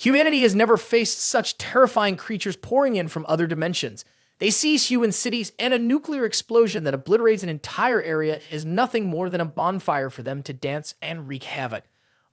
Humanity has never faced such terrifying creatures pouring in from other dimensions. They seize human cities, and a nuclear explosion that obliterates an entire area is nothing more than a bonfire for them to dance and wreak havoc.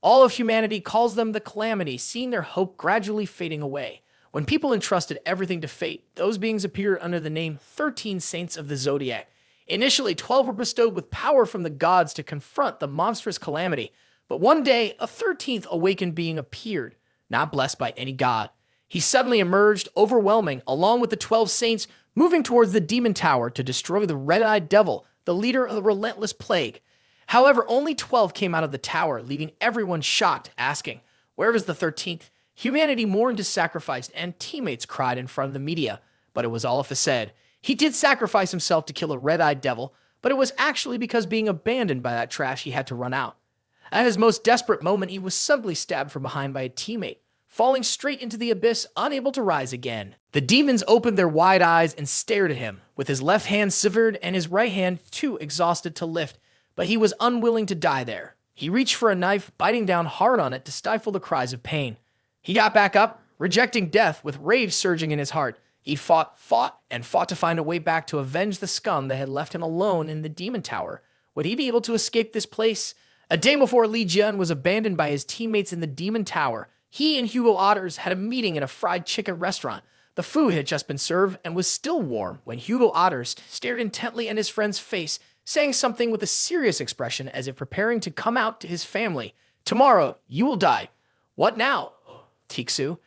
All of humanity calls them the Calamity, seeing their hope gradually fading away. When people entrusted everything to fate, those beings appeared under the name 13 Saints of the Zodiac. Initially, 12 were bestowed with power from the gods to confront the monstrous calamity, but one day, a 13th awakened being appeared, not blessed by any god. He suddenly emerged, overwhelming, along with the 12 saints, moving towards the demon tower to destroy the red-eyed devil, the leader of the relentless plague. However, only 12 came out of the tower, leaving everyone shocked, asking, "Where is the 13th? Humanity mourned his sacrifice, and teammates cried in front of the media, but it was all a facade. He did sacrifice himself to kill a red-eyed devil, but it was actually because being abandoned by that trash he had to run out. At his most desperate moment, he was suddenly stabbed from behind by a teammate, falling straight into the abyss, unable to rise again. The demons opened their wide eyes and stared at him, with his left hand severed and his right hand too exhausted to lift, but he was unwilling to die there. He reached for a knife, biting down hard on it to stifle the cries of pain. He got back up, rejecting death with rage surging in his heart. He fought to find a way back to avenge the scum that had left him alone in the demon tower. Would he be able to escape this place? A day before Li Jian was abandoned by his teammates in the demon tower, he and Hugo Otters had a meeting in a fried chicken restaurant. The food had just been served and was still warm when Hugo Otters stared intently at his friend's face, saying something with a serious expression as if preparing to come out to his family. "Tomorrow, you will die." "What now, Tixu?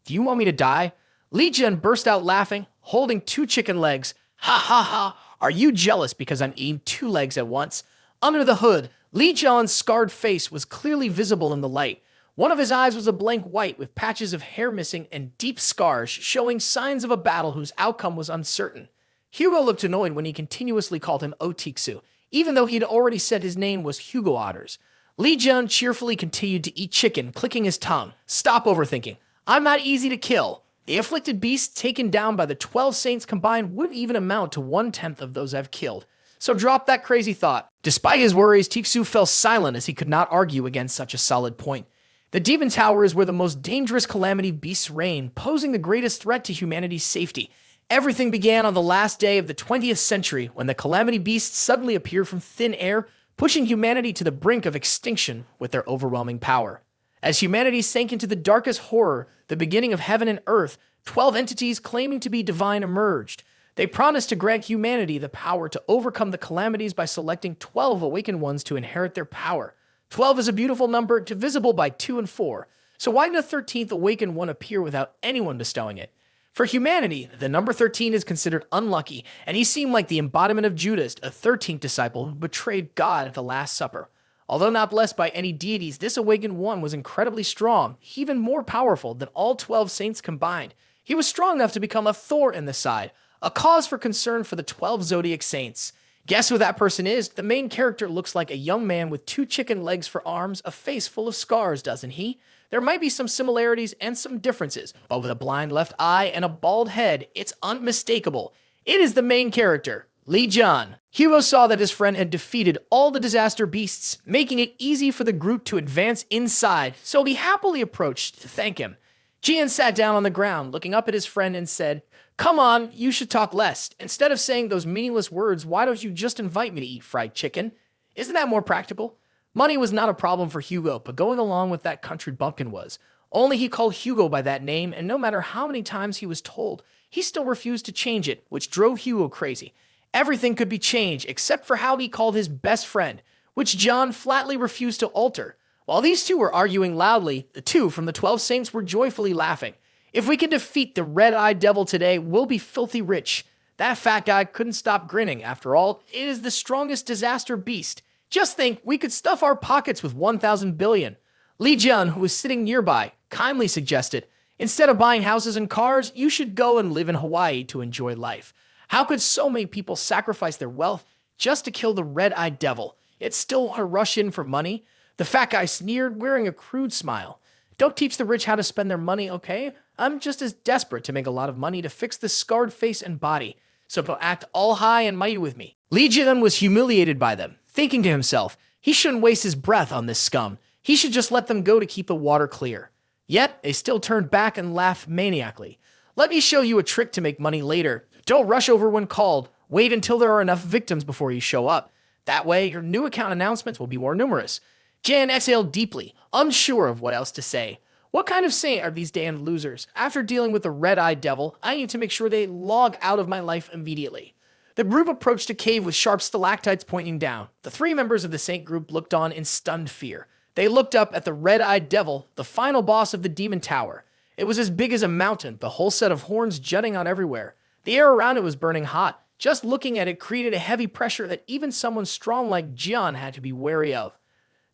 Do you want me to die?" Li Jian burst out laughing, holding 2 chicken legs. "Ha ha ha! Are you jealous because I'm eating 2 legs at once?" Under the hood, Li Jian's scarred face was clearly visible in the light. One of his eyes was a blank white with patches of hair missing and deep scars showing signs of a battle whose outcome was uncertain. Hugo looked annoyed when he continuously called him Otiksu, even though he had already said his name was Hugo Otters. Li Jian cheerfully continued to eat chicken, clicking his tongue. "Stop overthinking. I'm not easy to kill. The afflicted beasts taken down by the 12 saints combined would even amount to 1/10 of those I've killed. So drop that crazy thought." Despite his worries, Tixu fell silent as he could not argue against such a solid point. The Demon Tower is where the most dangerous calamity beasts reign, posing the greatest threat to humanity's safety. Everything began on the last day of the 20th century when the calamity beasts suddenly appeared from thin air, pushing humanity to the brink of extinction with their overwhelming power. As humanity sank into the darkest horror, the beginning of heaven and earth, 12 entities claiming to be divine emerged. They promised to grant humanity the power to overcome the calamities by selecting 12 awakened ones to inherit their power. 12 is a beautiful number, divisible by 2 and 4. So why did a 13th awakened one appear without anyone bestowing it? For humanity, the number 13 is considered unlucky, and he seemed like the embodiment of Judas, a 13th disciple who betrayed God at the Last Supper. Although not blessed by any deities, this awakened one was incredibly strong, even more powerful than all 12 saints combined. He was strong enough to become a thorn in the side, a cause for concern for the 12 zodiac saints. Guess who that person is? The main character looks like a young man with 2 chicken legs for arms, a face full of scars, doesn't he? There might be some similarities and some differences, but with a blind left eye and a bald head, it's unmistakable. It is the main character, Li Jian. Hugo saw that his friend had defeated all the disaster beasts, making it easy for the group to advance inside, so he happily approached to thank him. Jian sat down on the ground, looking up at his friend and said, "Come on, you should talk less. Instead of saying those meaningless words, why don't you just invite me to eat fried chicken? Isn't that more practical?" Money was not a problem for Hugo, but going along with that country bumpkin was. Only he called Hugo by that name, and no matter how many times he was told, he still refused to change it, which drove Hugo crazy. Everything could be changed except for how he called his best friend, which John flatly refused to alter. While these two were arguing loudly, the 2 from the 12 saints were joyfully laughing. "If we can defeat the red-eyed devil today, we'll be filthy rich." That fat guy couldn't stop grinning. After all, it is the strongest disaster beast. Just think, we could stuff our pockets with 1,000 billion. Li Jian, who was sitting nearby, kindly suggested, "Instead of buying houses and cars, you should go and live in Hawaii to enjoy life." How could so many people sacrifice their wealth just to kill the red-eyed devil, yet still want to rush in for money? The fat guy sneered, wearing a crude smile. "Don't teach the rich how to spend their money, okay? I'm just as desperate to make a lot of money to fix this scarred face and body, so don't act all high and mighty with me." Li Jian was humiliated by them, thinking to himself, he shouldn't waste his breath on this scum. He should just let them go to keep the water clear. Yet, they still turned back and laughed maniacally. Let me show you a trick to make money later. Don't rush over when called. Wait until there are enough victims before you show up. That way, your new account announcements will be more numerous. Jan exhaled deeply, unsure of what else to say. What kind of saint are these damned losers? After dealing with the red-eyed devil, I need to make sure they log out of my life immediately. The group approached a cave with sharp stalactites pointing down. The three members of the saint group looked on in stunned fear. They looked up at the red-eyed devil, the final boss of the demon tower. It was as big as a mountain, the whole set of horns jutting out everywhere. The air around it was burning hot. Just looking at it created a heavy pressure that even someone strong like Jian had to be wary of.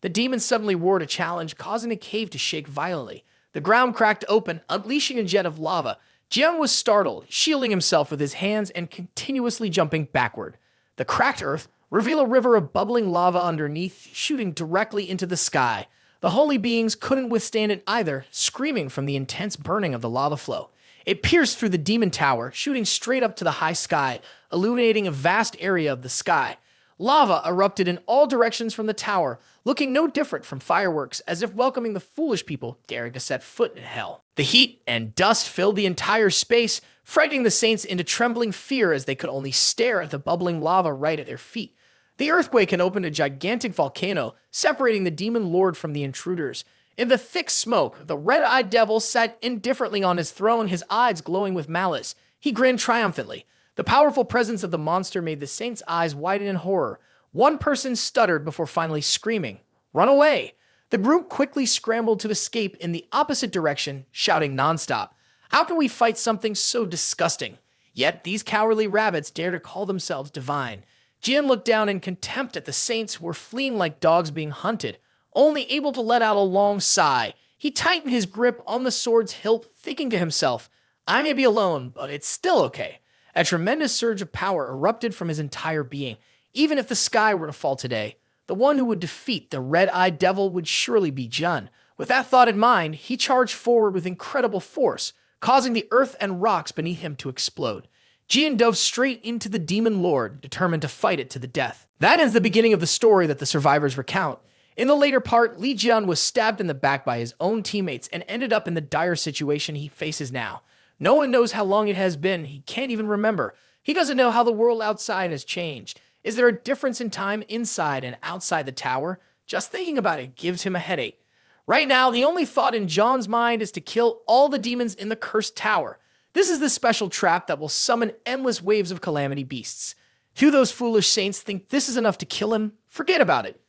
The demon suddenly roared a challenge, causing the cave to shake violently. The ground cracked open, unleashing a jet of lava. Jian was startled, shielding himself with his hands and continuously jumping backward. The cracked earth revealed a river of bubbling lava underneath, shooting directly into the sky. The holy beings couldn't withstand it either, screaming from the intense burning of the lava flow. It pierced through the demon tower, shooting straight up to the high sky, illuminating a vast area of the sky. Lava erupted in all directions from the tower, looking no different from fireworks, as if welcoming the foolish people daring to set foot in hell. The heat and dust filled the entire space, frightening the saints into trembling fear as they could only stare at the bubbling lava right at their feet. The earthquake had opened a gigantic volcano, separating the demon lord from the intruders. In the thick smoke, the red-eyed devil sat indifferently on his throne, his eyes glowing with malice. He grinned triumphantly. The powerful presence of the monster made the saints' eyes widen in horror. One person stuttered before finally screaming, "Run away!" The group quickly scrambled to escape in the opposite direction, shouting nonstop. How can we fight something so disgusting? Yet these cowardly rabbits dare to call themselves divine. Jin looked down in contempt at the saints who were fleeing like dogs being hunted, only able to let out a long sigh. He tightened his grip on the sword's hilt, thinking to himself, I may be alone, but it's still okay. A tremendous surge of power erupted from his entire being. Even if the sky were to fall today, the one who would defeat the red-eyed devil would surely be Jun. With that thought in mind, he charged forward with incredible force, causing the earth and rocks beneath him to explode. Jian dove straight into the demon lord, determined to fight it to the death. That ends the beginning of the story that the survivors recount. In the later part, Li Jian was stabbed in the back by his own teammates and ended up in the dire situation he faces now. No one knows how long it has been. He can't even remember. He doesn't know how the world outside has changed. Is there a difference in time inside and outside the tower? Just thinking about it gives him a headache. Right now, the only thought in John's mind is to kill all the demons in the cursed tower. This is the special trap that will summon endless waves of calamity beasts. Do those foolish saints think this is enough to kill him? Forget about it.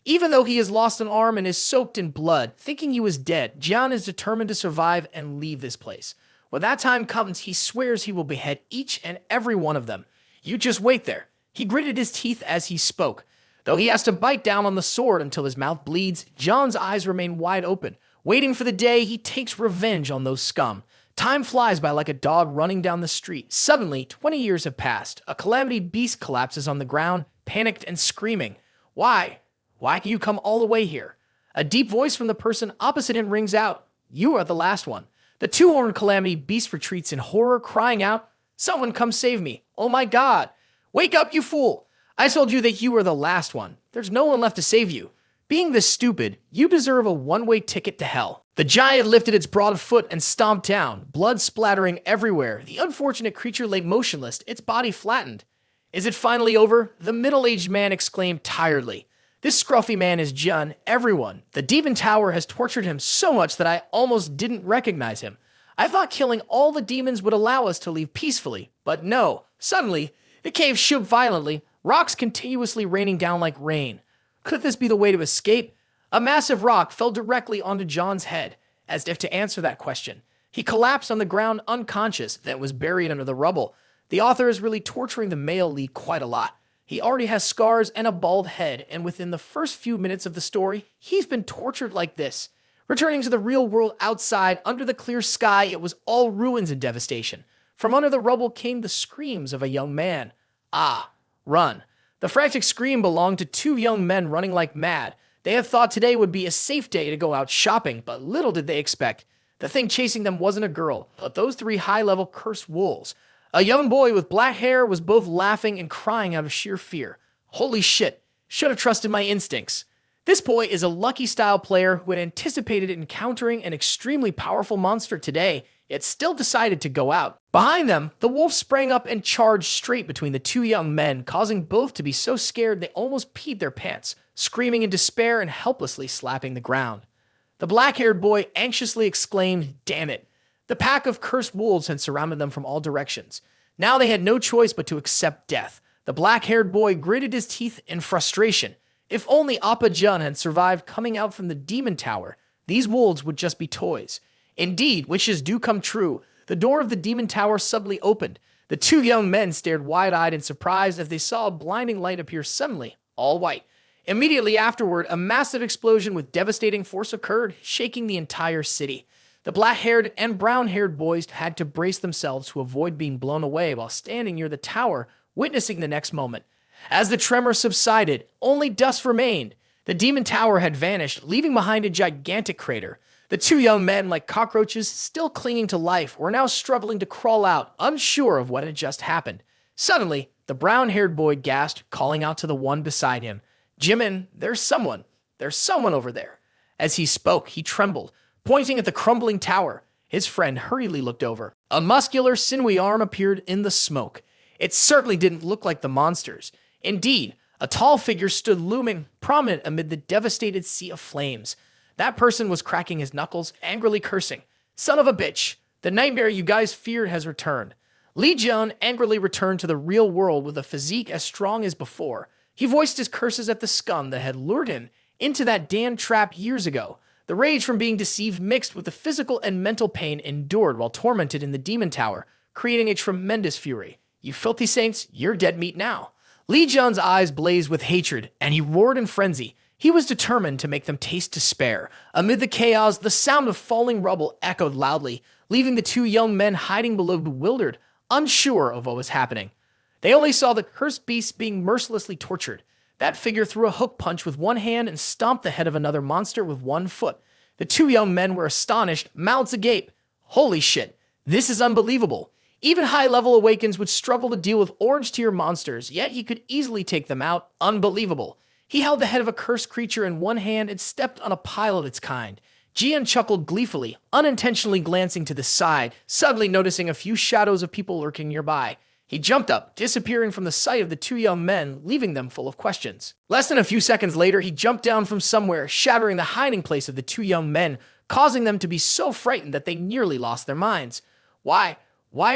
Even though he has lost an arm and is soaked in blood, thinking he was dead, John is determined to survive and leave this place. When that time comes, he swears he will behead each and every one of them. You just wait there. He gritted his teeth as he spoke. Though he has to bite down on the sword until his mouth bleeds, John's eyes remain wide open, waiting for the day he takes revenge on those scum. Time flies by like a dog running down the street. Suddenly, 20 years have passed. A calamity beast collapses on the ground, panicked and screaming. Why? Why can you come all the way here? A deep voice from the person opposite him rings out. You are the last one. The two-horned calamity beast retreats in horror, crying out, Someone come save me. Oh my God. Wake up, you fool. I told you that you were the last one. There's no one left to save you. Being this stupid, you deserve a one-way ticket to hell. The giant lifted its broad foot and stomped down, blood splattering everywhere. The unfortunate creature lay motionless, its body flattened. Is it finally over? The middle-aged man exclaimed tiredly. This scruffy man is Jun, everyone. The demon tower has tortured him so much that I almost didn't recognize him. I thought killing all the demons would allow us to leave peacefully, but no. Suddenly, the cave shook violently, rocks continuously raining down like rain. Could this be the way to escape? A massive rock fell directly onto John's head, as if to answer that question. He collapsed on the ground unconscious, then was buried under the rubble. The author is really torturing the male lead quite a lot. He already has scars and a bald head, and within the first few minutes of the story, he's been tortured like this. Returning to the real world outside, under the clear sky, it was all ruins and devastation. From under the rubble came the screams of a young man. Ah, run. The frantic scream belonged to two young men running like mad. They had thought today would be a safe day to go out shopping, but little did they expect. The thing chasing them wasn't a girl, but those three high-level cursed wolves. A young boy with black hair was both laughing and crying out of sheer fear. Holy shit, should have trusted my instincts. This boy is a lucky-style player who had anticipated encountering an extremely powerful monster today, yet still decided to go out. Behind them, the wolf sprang up and charged straight between the two young men, causing both to be so scared they almost peed their pants, screaming in despair and helplessly slapping the ground. The black-haired boy anxiously exclaimed, "Damn it!" The pack of cursed wolves had surrounded them from all directions. Now they had no choice but to accept death. The black-haired boy gritted his teeth in frustration. If only Appa Jun had survived coming out from the demon tower, these wolves would just be toys. Indeed, wishes do come true. The door of the demon tower suddenly opened. The two young men stared wide-eyed in surprise as they saw a blinding light appear suddenly, all white. Immediately afterward, a massive explosion with devastating force occurred, shaking the entire city. The black-haired and brown-haired boys had to brace themselves to avoid being blown away while standing near the tower, witnessing the next moment. As the tremor subsided, only dust remained. The demon tower had vanished, leaving behind a gigantic crater. The two young men, like cockroaches still clinging to life, were now struggling to crawl out, unsure of what had just happened. Suddenly, the brown-haired boy gasped, calling out to the one beside him, "Jimin, there's someone over there." As he spoke, he trembled, pointing at the crumbling tower. His friend hurriedly looked over. A muscular, sinewy arm appeared in the smoke. It certainly didn't look like the monsters. Indeed, a tall figure stood looming, prominent amid the devastated sea of flames. That person was cracking his knuckles, angrily cursing. "Son of a bitch! The nightmare you guys feared has returned." Lee Jun angrily returned to the real world with a physique as strong as before. He voiced his curses at the scum that had lured him into that damn trap years ago. The rage from being deceived mixed with the physical and mental pain endured while tormented in the demon tower, creating a tremendous fury. "You filthy saints, you're dead meat now." Lee Jun's eyes blazed with hatred, and he roared in frenzy. He was determined to make them taste despair. Amid the chaos, the sound of falling rubble echoed loudly, leaving the two young men hiding below bewildered, unsure of what was happening. They only saw the cursed beast being mercilessly tortured. That figure threw a hook punch with one hand and stomped the head of another monster with one foot. The two young men were astonished, mouths agape. Holy shit, this is unbelievable. Even high-level awakens would struggle to deal with orange-tier monsters, yet he could easily take them out. Unbelievable. He held the head of a cursed creature in one hand and stepped on a pile of its kind. Jian chuckled gleefully, unintentionally glancing to the side, suddenly noticing a few shadows of people lurking nearby. He jumped up, disappearing from the sight of the two young men, leaving them full of questions. Less than a few seconds later, he jumped down from somewhere, shattering the hiding place of the two young men, causing them to be so frightened that they nearly lost their minds. Why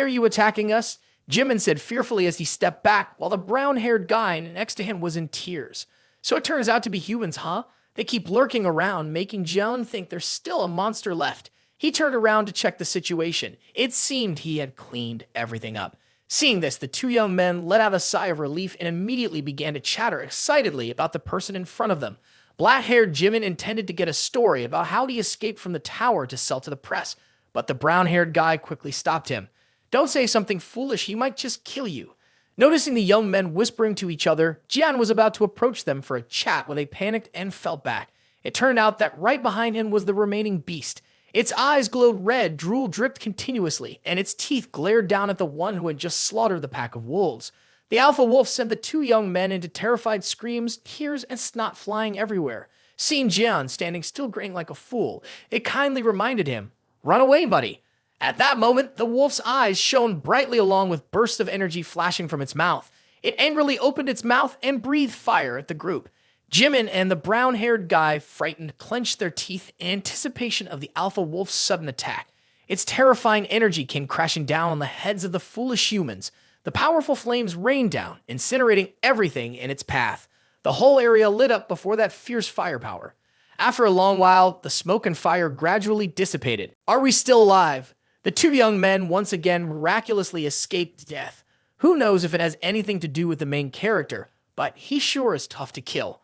are you attacking us?" Jimin said fearfully as he stepped back, while the brown-haired guy next to him was in tears. "So it turns out to be humans, huh? They keep lurking around, making Jian think there's still a monster left." He turned around to check the situation. It seemed he had cleaned everything up. Seeing this, the two young men let out a sigh of relief and immediately began to chatter excitedly about the person in front of them. Black-haired Jimin intended to get a story about how he escaped from the tower to sell to the press, but the brown-haired guy quickly stopped him. "Don't say something foolish, he might just kill you." Noticing the young men whispering to each other, Jian was about to approach them for a chat when they panicked and fell back. It turned out that right behind him was the remaining beast. Its eyes glowed red, drool dripped continuously, and its teeth glared down at the one who had just slaughtered the pack of wolves. The alpha wolf sent the two young men into terrified screams, tears, and snot flying everywhere. Seeing Jian standing still grinning like a fool, it kindly reminded him, "Run away, buddy." At that moment, the wolf's eyes shone brightly along with bursts of energy flashing from its mouth. It angrily opened its mouth and breathed fire at the group. Jimin and the brown-haired guy, frightened, clenched their teeth in anticipation of the alpha wolf's sudden attack. Its terrifying energy came crashing down on the heads of the foolish humans. The powerful flames rained down, incinerating everything in its path. The whole area lit up before that fierce firepower. After a long while, the smoke and fire gradually dissipated. "Are we still alive?" The two young men once again miraculously escaped death. Who knows if it has anything to do with the main character, but he sure is tough to kill.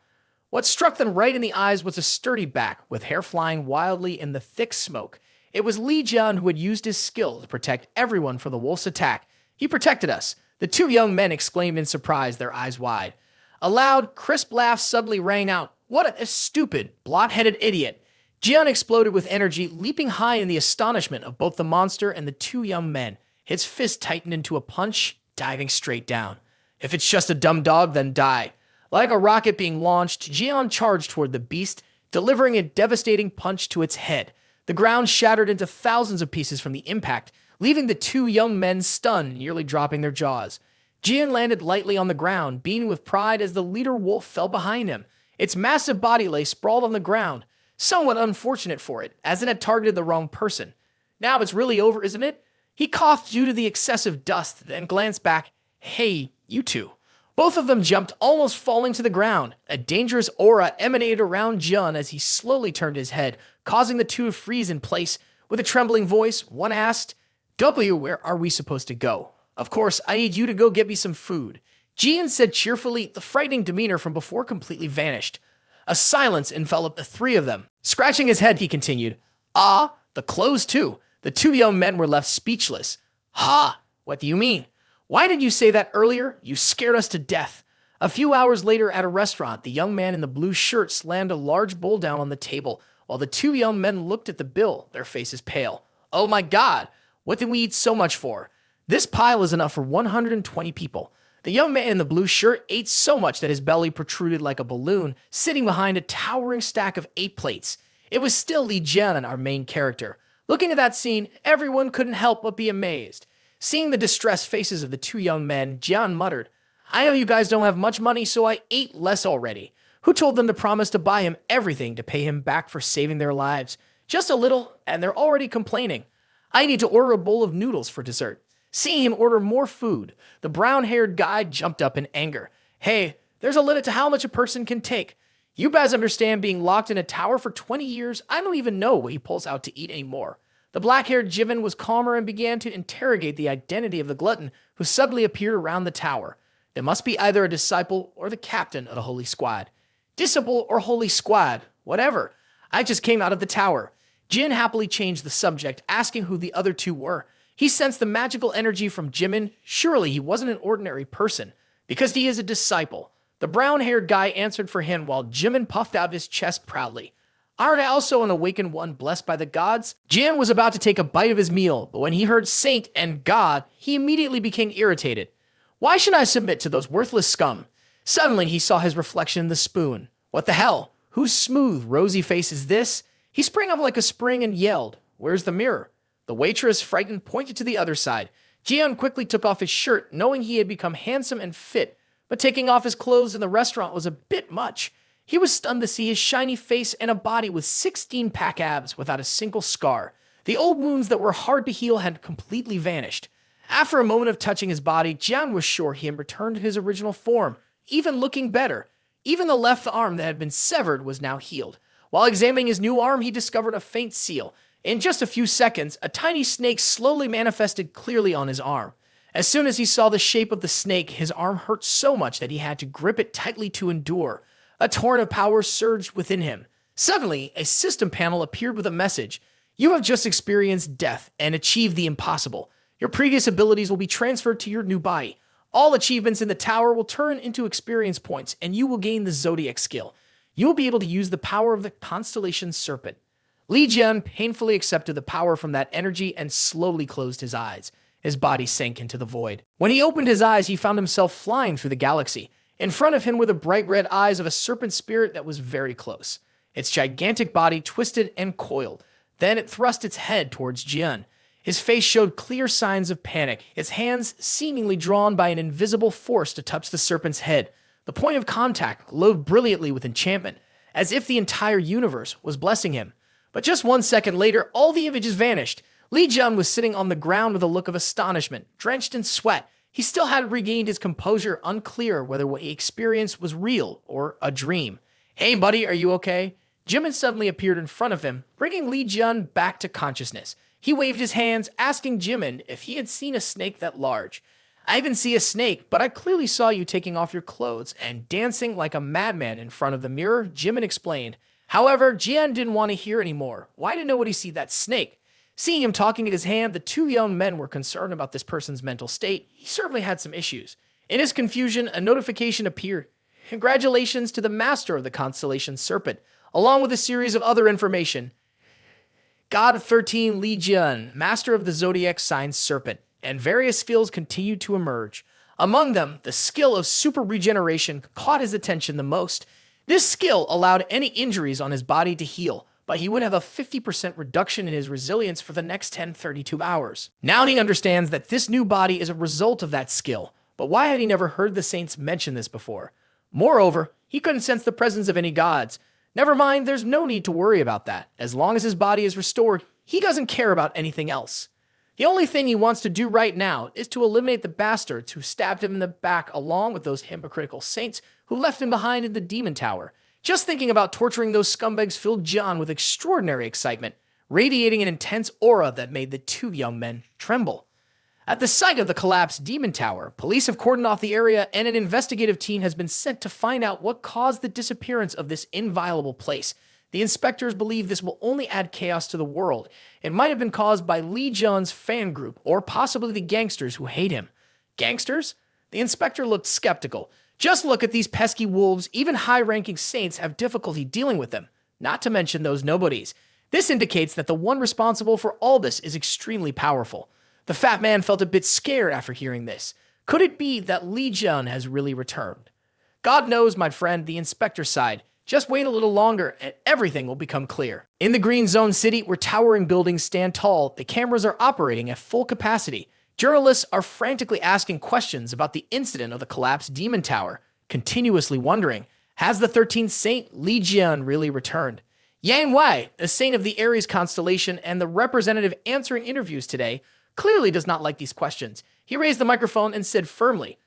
What struck them right in the eyes was a sturdy back, with hair flying wildly in the thick smoke. It was Li Jian who had used his skill to protect everyone from the wolf's attack. "He protected us," the two young men exclaimed in surprise, their eyes wide. A loud, crisp laugh suddenly rang out. "What a stupid, blot-headed idiot!" Jian exploded with energy, leaping high in the astonishment of both the monster and the two young men. His fist tightened into a punch, diving straight down. "If it's just a dumb dog, then die." Like a rocket being launched, Jian charged toward the beast, delivering a devastating punch to its head. The ground shattered into thousands of pieces from the impact, leaving the two young men stunned, nearly dropping their jaws. Jian landed lightly on the ground, beaming with pride as the leader wolf fell behind him. Its massive body lay sprawled on the ground, somewhat unfortunate for it, as it had targeted the wrong person. Now it's really over, isn't it? He coughed due to the excessive dust, then glanced back. Hey, you two. Both of them jumped, almost falling to the ground. A dangerous aura emanated around Jian as he slowly turned his head, causing the two to freeze in place. With a trembling voice, one asked, "W, where are we supposed to go?" "Of course, I need you to go get me some food," Jian said cheerfully. The frightening demeanor from before completely vanished. A silence enveloped the three of them. Scratching his head, he continued, "Ah, the clothes too." The two young men were left speechless. "Ha! What do you mean? Why did you say that earlier? You scared us to death." A few hours later at a restaurant, the young man in the blue shirt slammed a large bowl down on the table, while the two young men looked at the bill, their faces pale. "Oh my God! What did we eat so much for? This pile is enough for 120 people. The young man in the blue shirt ate so much that his belly protruded like a balloon, sitting behind a towering stack of 8 plates. It was still Li Jian, our main character. Looking at that scene, everyone couldn't help but be amazed. Seeing the distressed faces of the two young men, Jian muttered, "I know you guys don't have much money, so I ate less already." Who told them to promise to buy him everything to pay him back for saving their lives? Just a little, and they're already complaining. I need to order a bowl of noodles for dessert. Seeing him order more food, the brown-haired guy jumped up in anger. "Hey, there's a limit to how much a person can take. You guys understand being locked in a tower for 20 years? I don't even know what he pulls out to eat anymore." The black-haired Jivan was calmer and began to interrogate the identity of the glutton who suddenly appeared around the tower. It must be either a disciple or the captain of the Holy Squad. Disciple or Holy Squad, whatever. I just came out of the tower. Jin happily changed the subject, asking who the other two were. He sensed the magical energy from Jimin. Surely he wasn't an ordinary person, because he is a disciple. The brown-haired guy answered for him while Jimin puffed out his chest proudly. "Aren't I also an awakened one blessed by the gods?" Jin was about to take a bite of his meal, but when he heard saint and god, he immediately became irritated. Why should I submit to those worthless scum? Suddenly he saw his reflection in the spoon. What the hell? Whose smooth, rosy face is this? He sprang up like a spring and yelled, "Where's the mirror?" The waitress, frightened, pointed to the other side. Jian quickly took off his shirt, knowing he had become handsome and fit, but taking off his clothes in the restaurant was a bit much. He was stunned to see his shiny face and a body with 16-pack abs without a single scar. The old wounds that were hard to heal had completely vanished. After a moment of touching his body, Jian was sure he had returned to his original form, even looking better. Even the left arm that had been severed was now healed. While examining his new arm, he discovered a faint seal. In just a few seconds, a tiny snake slowly manifested clearly on his arm. As soon as he saw the shape of the snake, his arm hurt so much that he had to grip it tightly to endure. A torrent of power surged within him. Suddenly, a system panel appeared with a message. "You have just experienced death and achieved the impossible. Your previous abilities will be transferred to your new body. All achievements in the tower will turn into experience points, and you will gain the Zodiac skill. You will be able to use the power of the constellation Serpent." Li Jian painfully accepted the power from that energy and slowly closed his eyes. His body sank into the void. When he opened his eyes, he found himself flying through the galaxy. In front of him were the bright red eyes of a serpent spirit that was very close. Its gigantic body twisted and coiled. Then it thrust its head towards Jian. His face showed clear signs of panic, its hands seemingly drawn by an invisible force to touch the serpent's head. The point of contact glowed brilliantly with enchantment, as if the entire universe was blessing him. But just 1 second later, all the images vanished. Li Jian was sitting on the ground with a look of astonishment, drenched in sweat. He still hadn't regained his composure, unclear whether what he experienced was real or a dream. "Hey, buddy, are you okay?" Jimin suddenly appeared in front of him, bringing Li Jian back to consciousness. He waved his hands, asking Jimin if he had seen a snake that large. "I didn't see a snake, but I clearly saw you taking off your clothes and dancing like a madman in front of the mirror," Jimin explained. However, Jian didn't want to hear anymore. Why did nobody see that snake? Seeing him talking in his hand, the two young men were concerned about this person's mental state. He certainly had some issues. In his confusion, a notification appeared. "Congratulations to the master of the constellation Serpent," along with a series of other information. God 13 Li Jian, master of the zodiac sign Serpent, and various fields continued to emerge. Among them, the skill of super regeneration caught his attention the most. This skill allowed any injuries on his body to heal, but he would have a 50% reduction in his resilience for the next 32 hours. Now he understands that this new body is a result of that skill, but why had he never heard the saints mention this before? Moreover, he couldn't sense the presence of any gods. Never mind, there's no need to worry about that. As long as his body is restored, he doesn't care about anything else. The only thing he wants to do right now is to eliminate the bastards who stabbed him in the back along with those hypocritical saints who left him behind in the demon tower. Just thinking about torturing those scumbags filled John with extraordinary excitement, radiating an intense aura that made the two young men tremble. At the sight of the collapsed demon tower, police have cordoned off the area and an investigative team has been sent to find out what caused the disappearance of this inviolable place. The inspectors believe this will only add chaos to the world. It might have been caused by Lee Jun's fan group or possibly the gangsters who hate him. Gangsters? The inspector looked skeptical. Just look at these pesky wolves. Even high-ranking saints have difficulty dealing with them, not to mention those nobodies. This indicates that the one responsible for all this is extremely powerful. The fat man felt a bit scared after hearing this. Could it be that Lee Jun has really returned? God knows, my friend, the inspector sighed. Just wait a little longer and everything will become clear. In the Green Zone City, where towering buildings stand tall, the cameras are operating at full capacity. Journalists are frantically asking questions about the incident of the collapsed demon tower, continuously wondering, has the 13th saint Li Jian really returned? Yang Wei, a saint of the Aries constellation and the representative answering interviews today, clearly does not like these questions. He raised the microphone and said firmly,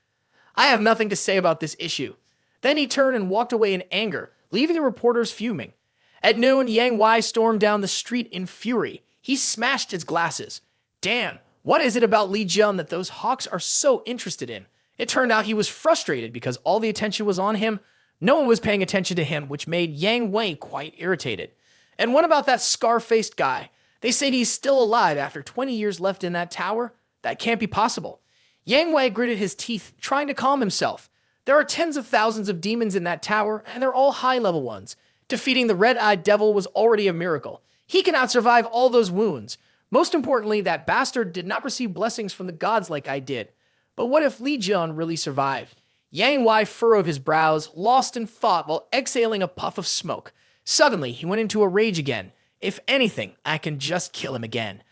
I have nothing to say about this issue. Then he turned and walked away in anger, leaving the reporters fuming. At noon, Yang Wei stormed down the street in fury. He smashed his glasses. Damn, what is it about Li Jian that those hawks are so interested in? It turned out he was frustrated because all the attention was on him. No one was paying attention to him, which made Yang Wei quite irritated. And what about that scar-faced guy? They say he's still alive after 20 years left in that tower? That can't be possible. Yang Wei gritted his teeth, trying to calm himself. There are tens of thousands of demons in that tower, and they're all high-level ones. Defeating the red-eyed devil was already a miracle. He cannot survive all those wounds. Most importantly, that bastard did not receive blessings from the gods like I did. But what if Li Jian really survived? Yang Wei furrowed his brows, lost in thought while exhaling a puff of smoke. Suddenly, he went into a rage again. If anything, I can just kill him again.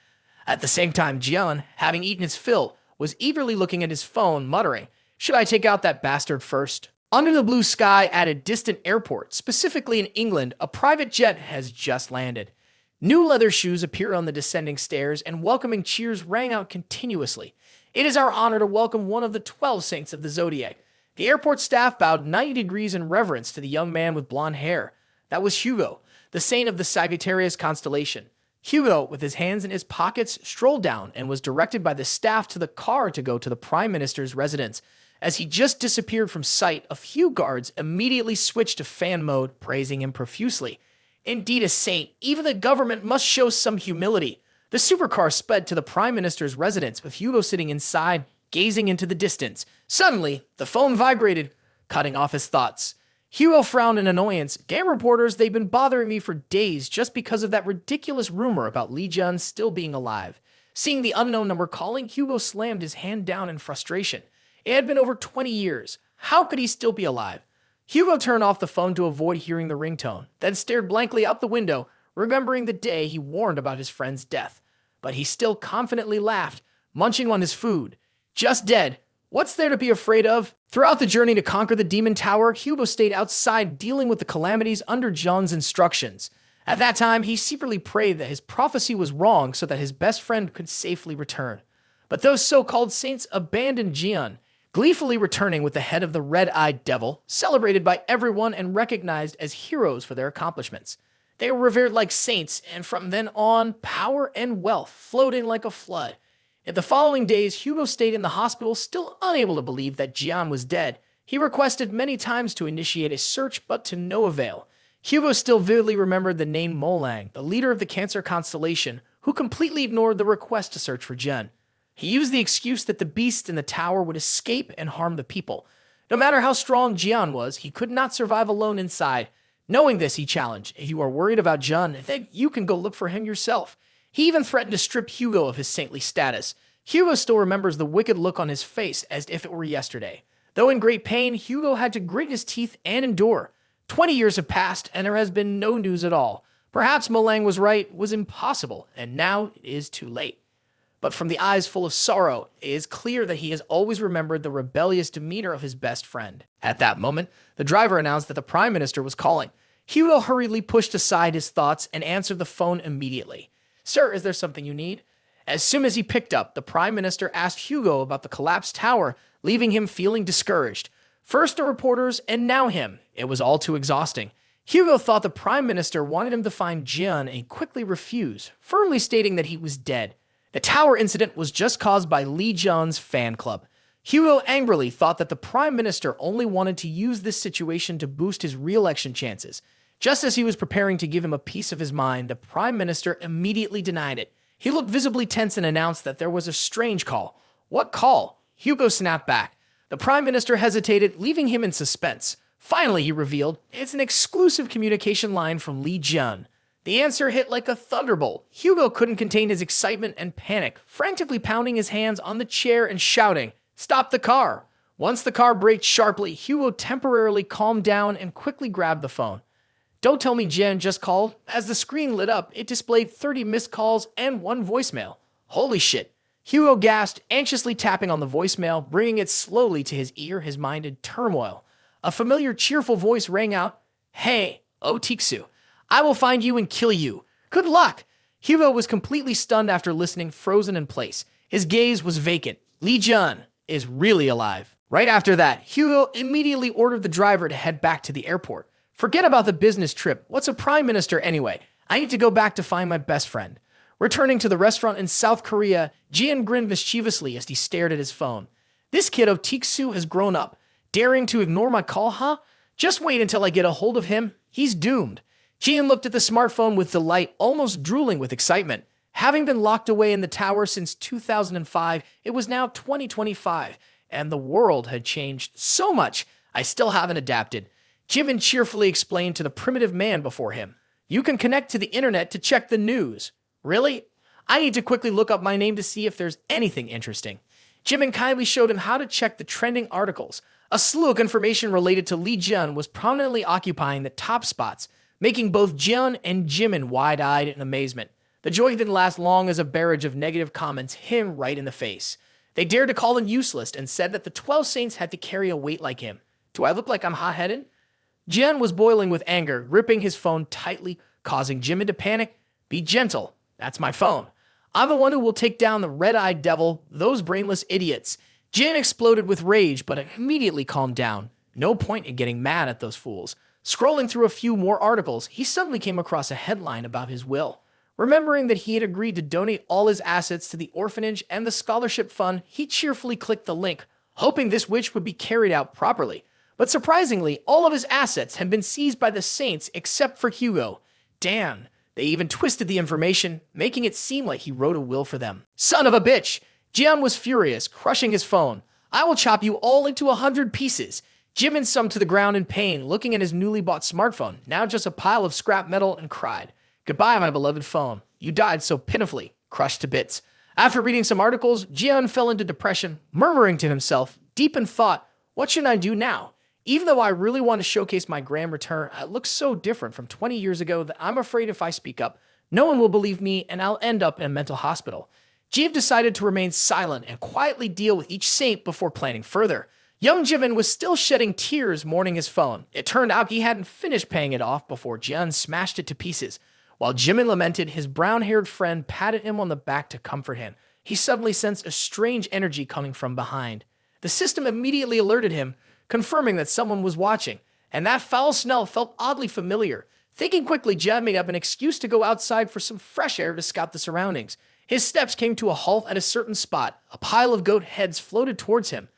At the same time, Jian, having eaten his fill, was eagerly looking at his phone, muttering, should I take out that bastard first? Under the blue sky at a distant airport, specifically in England, a private jet has just landed. New leather shoes appear on the descending stairs, and welcoming cheers rang out continuously. It is our honor to welcome one of the 12 saints of the Zodiac. The airport staff bowed 90 degrees in reverence to the young man with blonde hair. That was Hugo, the saint of the Sagittarius constellation. Hugo, with his hands in his pockets, strolled down and was directed by the staff to the car to go to the Prime Minister's residence. As he just disappeared from sight, a few guards immediately switched to fan mode, praising him profusely. Indeed a saint, even the government must show some humility. The supercar sped to the Prime Minister's residence, with Hugo sitting inside, gazing into the distance. Suddenly, the phone vibrated, cutting off his thoughts. Hugo frowned in annoyance. Game reporters, they've been bothering me for days just because of that ridiculous rumor about Li Jian still being alive. Seeing the unknown number calling, Hugo slammed his hand down in frustration. It had been over 20 years. How could he still be alive? Hugo turned off the phone to avoid hearing the ringtone, then stared blankly out the window, remembering the day he warned about his friend's death. But he still confidently laughed, munching on his food. Just dead. What's there to be afraid of? Throughout the journey to conquer the demon tower, Hugo stayed outside dealing with the calamities under John's instructions. At that time, he secretly prayed that his prophecy was wrong so that his best friend could safely return. But those so-called saints abandoned Jian, gleefully returning with the head of the red-eyed devil, celebrated by everyone and recognized as heroes for their accomplishments. They were revered like saints, and from then on, power and wealth flowed in like a flood. In the following days, Hugo stayed in the hospital, still unable to believe that Jian was dead. He requested many times to initiate a search, but to no avail. Hugo still vividly remembered the name Molang, the leader of the Cancer constellation, who completely ignored the request to search for Jian. He used the excuse that the beast in the tower would escape and harm the people. No matter how strong Jian was, he could not survive alone inside. Knowing this, he challenged, if you are worried about Jian, then you can go look for him yourself. He even threatened to strip Hugo of his saintly status. Hugo still remembers the wicked look on his face as if it were yesterday. Though in great pain, Hugo had to grit his teeth and endure. 20 years have passed, and there has been no news at all. Perhaps Malang was right, was impossible, and now it is too late. But from the eyes full of sorrow, it is clear that he has always remembered the rebellious demeanor of his best friend. At that moment, the driver announced that the Prime Minister was calling. Hugo hurriedly pushed aside his thoughts and answered the phone immediately. "Sir, is there something you need?" As soon as he picked up, the Prime Minister asked Hugo about the collapsed tower, leaving him feeling discouraged. First the reporters, and now him. It was all too exhausting. Hugo thought the Prime Minister wanted him to find Jian and quickly refused, firmly stating that he was dead. The tower incident was just caused by Li Jian's fan club. Hugo angrily thought that the Prime Minister only wanted to use this situation to boost his re-election chances. Just as he was preparing to give him a piece of his mind, the Prime Minister immediately denied it. He looked visibly tense and announced that there was a strange call. What call? Hugo snapped back. The Prime Minister hesitated, leaving him in suspense. Finally, he revealed, it's an exclusive communication line from Li Jian. The answer hit like a thunderbolt. Hugo couldn't contain his excitement and panic, frantically pounding his hands on the chair and shouting, "Stop the car!" Once the car braked sharply, Hugo temporarily calmed down and quickly grabbed the phone. Don't tell me Jian just called. As the screen lit up, it displayed 30 missed calls and 1 voicemail. Holy shit. Hugo gasped, anxiously tapping on the voicemail, bringing it slowly to his ear, his mind in turmoil. A familiar, cheerful voice rang out. "Hey, Tiksu. I will find you and kill you. Good luck." Hugo was completely stunned after listening, frozen in place. His gaze was vacant. Li Jian is really alive. Right after that, Hugo immediately ordered the driver to head back to the airport. Forget about the business trip. What's a prime minister anyway? I need to go back to find my best friend. Returning to the restaurant in South Korea, Jian grinned mischievously as he stared at his phone. This kid Tiksu has grown up. Daring to ignore my call, huh? Just wait until I get a hold of him. He's doomed. Jian looked at the smartphone with delight, almost drooling with excitement. Having been locked away in the tower since 2005, it was now 2025, and the world had changed so much. I still haven't adapted. Jimin cheerfully explained to the primitive man before him. You can connect to the internet to check the news. Really? I need to quickly look up my name to see if there's anything interesting. Jimin kindly showed him how to check the trending articles. A slew of information related to Li Jian was prominently occupying the top spots, making both Jian and Jimin wide-eyed in amazement. The joy didn't last long as a barrage of negative comments hit him right in the face. They dared to call him useless and said that the 12 saints had to carry a weight like him. Do I look like I'm hot-headed? Jian was boiling with anger, gripping his phone tightly, causing Jimin to panic. Be gentle. That's my phone. I'm the one who will take down the red-eyed devil, those brainless idiots. Jian exploded with rage, but immediately calmed down. No point in getting mad at those fools. Scrolling through a few more articles, he suddenly came across a headline about his will. Remembering that he had agreed to donate all his assets to the orphanage and the scholarship fund, he cheerfully clicked the link, hoping this wish would be carried out properly. But surprisingly, all of his assets had been seized by the saints except for Hugo. Damn, they even twisted the information, making it seem like he wrote a will for them. Son of a bitch! Jian was furious, crushing his phone. I will chop you all into 100 pieces. Jimin sunk to the ground in pain, looking at his newly bought smartphone, now just a pile of scrap metal, and cried. Goodbye, my beloved phone. You died so pitifully, crushed to bits. After reading some articles, Jian fell into depression, murmuring to himself, deep in thought, what should I do now? Even though I really want to showcase my grand return, it looks so different from 20 years ago that I'm afraid if I speak up, no one will believe me and I'll end up in a mental hospital. Jiv decided to remain silent and quietly deal with each saint before planning further. Young Jimin was still shedding tears mourning his phone. It turned out he hadn't finished paying it off before Jian smashed it to pieces. While Jimin lamented, his brown-haired friend patted him on the back to comfort him. He suddenly sensed a strange energy coming from behind. The system immediately alerted him, confirming that someone was watching, and that foul smell felt oddly familiar. Thinking quickly, Jian made up an excuse to go outside for some fresh air to scout the surroundings. His steps came to a halt at a certain spot. A pile of goat heads floated towards him.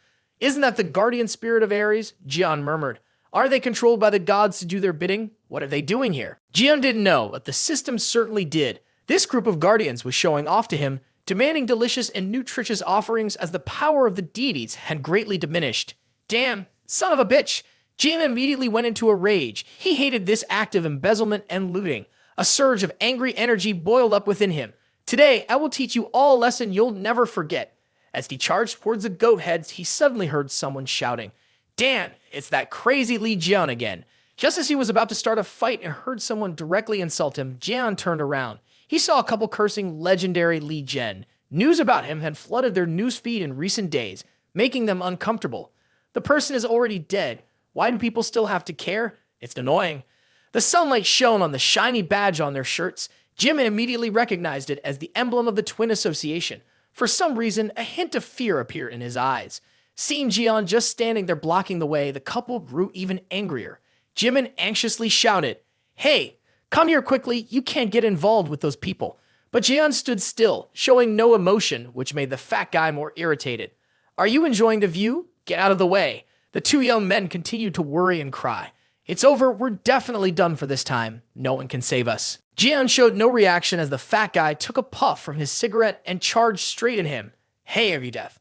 Isn't that the guardian spirit of Ares? Jian murmured. Are they controlled by the gods to do their bidding? What are they doing here? Jian didn't know, but the system certainly did. This group of guardians was showing off to him, demanding delicious and nutritious offerings as the power of the deities had greatly diminished. Damn, son of a bitch! Jian immediately went into a rage. He hated this act of embezzlement and looting. A surge of angry energy boiled up within him. Today, I will teach you all a lesson you'll never forget. As he charged towards the goat heads, he suddenly heard someone shouting, "Dan, it's that crazy Li Jian again." Just as he was about to start a fight and heard someone directly insult him, Jian turned around. He saw a couple cursing legendary Li Jian. News about him had flooded their newsfeed in recent days, making them uncomfortable. The person is already dead. Why do people still have to care? It's annoying. The sunlight shone on the shiny badge on their shirts. Jimin immediately recognized it as the emblem of the Twin Association. For some reason, a hint of fear appeared in his eyes. Seeing Jian just standing there blocking the way, the couple grew even angrier. Jimin anxiously shouted, "Hey, come here quickly, you can't get involved with those people." But Jian stood still, showing no emotion, which made the fat guy more irritated. "Are you enjoying the view? Get out of the way." The two young men continued to worry and cry. "It's over, we're definitely done for this time. No one can save us." Jian showed no reaction as the fat guy took a puff from his cigarette and charged straight at him. "Hey, Death."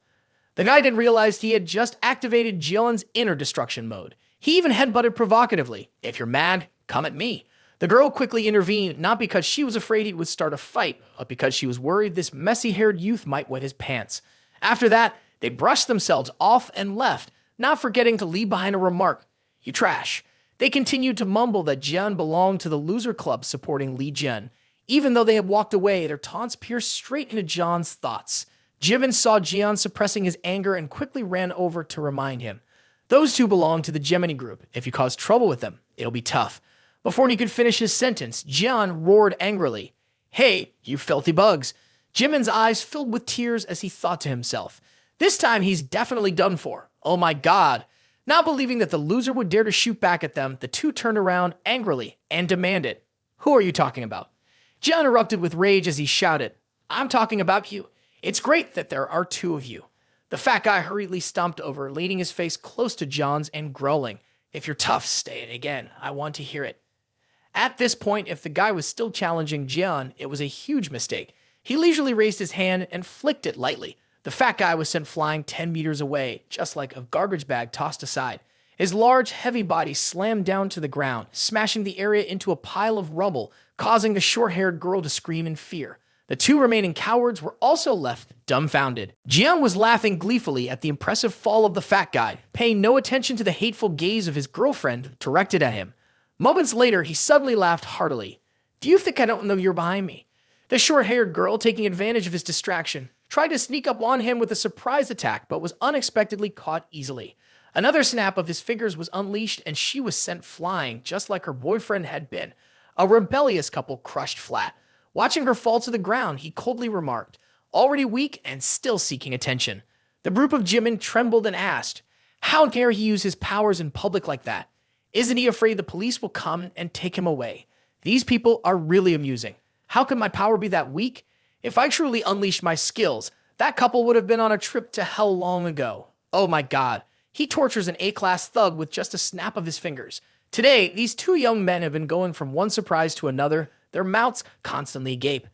The guy didn't realize he had just activated Jian's inner destruction mode. He even headbutted provocatively. "If you're mad, come at me." The girl quickly intervened, not because she was afraid he would start a fight, but because she was worried this messy-haired youth might wet his pants. After that, they brushed themselves off and left, not forgetting to leave behind a remark, "You trash." They continued to mumble that Jian belonged to the loser club supporting Li Jian. Even though they had walked away, their taunts pierced straight into Jian's thoughts. Jimin saw Jian suppressing his anger and quickly ran over to remind him. "Those two belong to the Gemini group. If you cause trouble with them, it'll be tough." Before he could finish his sentence, Jian roared angrily, "Hey, you filthy bugs." Jimin's eyes filled with tears as he thought to himself, "This time he's definitely done for. Oh my god." Not believing that the loser would dare to shoot back at them, the two turned around angrily and demanded, "Who are you talking about?" Jian erupted with rage as he shouted, "I'm talking about you. It's great that there are two of you." The fat guy hurriedly stomped over, leaning his face close to John's and growling, "If you're tough, say it again. I want to hear it." At this point, if the guy was still challenging Jian, it was a huge mistake. He leisurely raised his hand and flicked it lightly. The fat guy was sent flying 10 meters away, just like a garbage bag tossed aside. His large, heavy body slammed down to the ground, smashing the area into a pile of rubble, causing the short-haired girl to scream in fear. The two remaining cowards were also left dumbfounded. Jian was laughing gleefully at the impressive fall of the fat guy, paying no attention to the hateful gaze of his girlfriend directed at him. Moments later, he suddenly laughed heartily. "Do you think I don't know you're behind me?" The short-haired girl, taking advantage of his distraction, tried to sneak up on him with a surprise attack, but was unexpectedly caught easily. Another snap of his fingers was unleashed, and she was sent flying, just like her boyfriend had been. A rebellious couple crushed flat. Watching her fall to the ground, he coldly remarked, already weak and still seeking attention. The group of Jimin trembled and asked, "How dare he use his powers in public like that? Isn't he afraid the police will come and take him away? These people are really amusing. How could my power be that weak? If I truly unleashed my skills, that couple would have been on a trip to hell long ago. Oh my god, he tortures an A-class thug with just a snap of his fingers." Today, these two young men have been going from one surprise to another, their mouths constantly agape.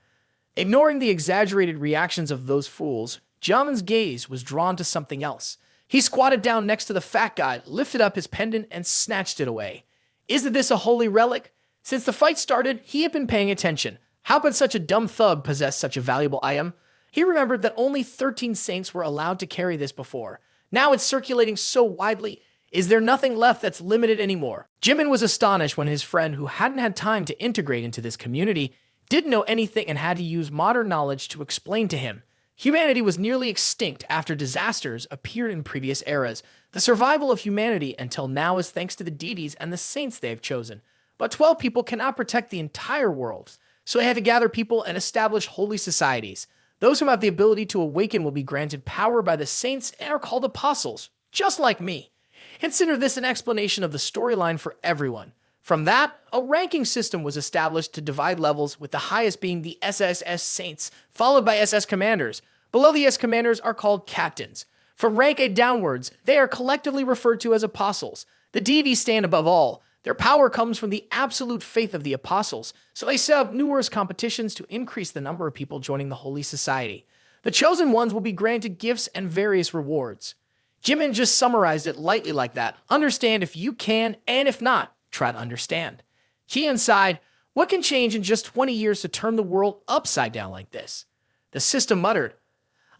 Ignoring the exaggerated reactions of those fools, Jamin's gaze was drawn to something else. He squatted down next to the fat guy, lifted up his pendant, and snatched it away. Isn't this a holy relic? Since the fight started, he had been paying attention. How could such a dumb thug possess such a valuable item? He remembered that only 13 saints were allowed to carry this before. Now it's circulating so widely. Is there nothing left that's limited anymore? Jimin was astonished when his friend, who hadn't had time to integrate into this community, didn't know anything and had to use modern knowledge to explain to him. Humanity was nearly extinct after disasters appeared in previous eras. The survival of humanity until now is thanks to the deities and the saints they have chosen. But 12 people cannot protect the entire world, so they had to gather people and establish holy societies. Those who have the ability to awaken will be granted power by the saints and are called apostles, just like me. Consider this an explanation of the storyline for everyone. From that, a ranking system was established to divide levels, with the highest being the SSS Saints, followed by SS Commanders. Below the S Commanders are called Captains. From rank A downwards, they are collectively referred to as Apostles. The deities stand above all. Their power comes from the absolute faith of the Apostles, so they set up numerous competitions to increase the number of people joining the Holy Society. The chosen ones will be granted gifts and various rewards. Jimin just summarized it lightly like that. Understand if you can, and if not, try to understand. Jian sighed, what can change in just 20 years to turn the world upside down like this? The system muttered,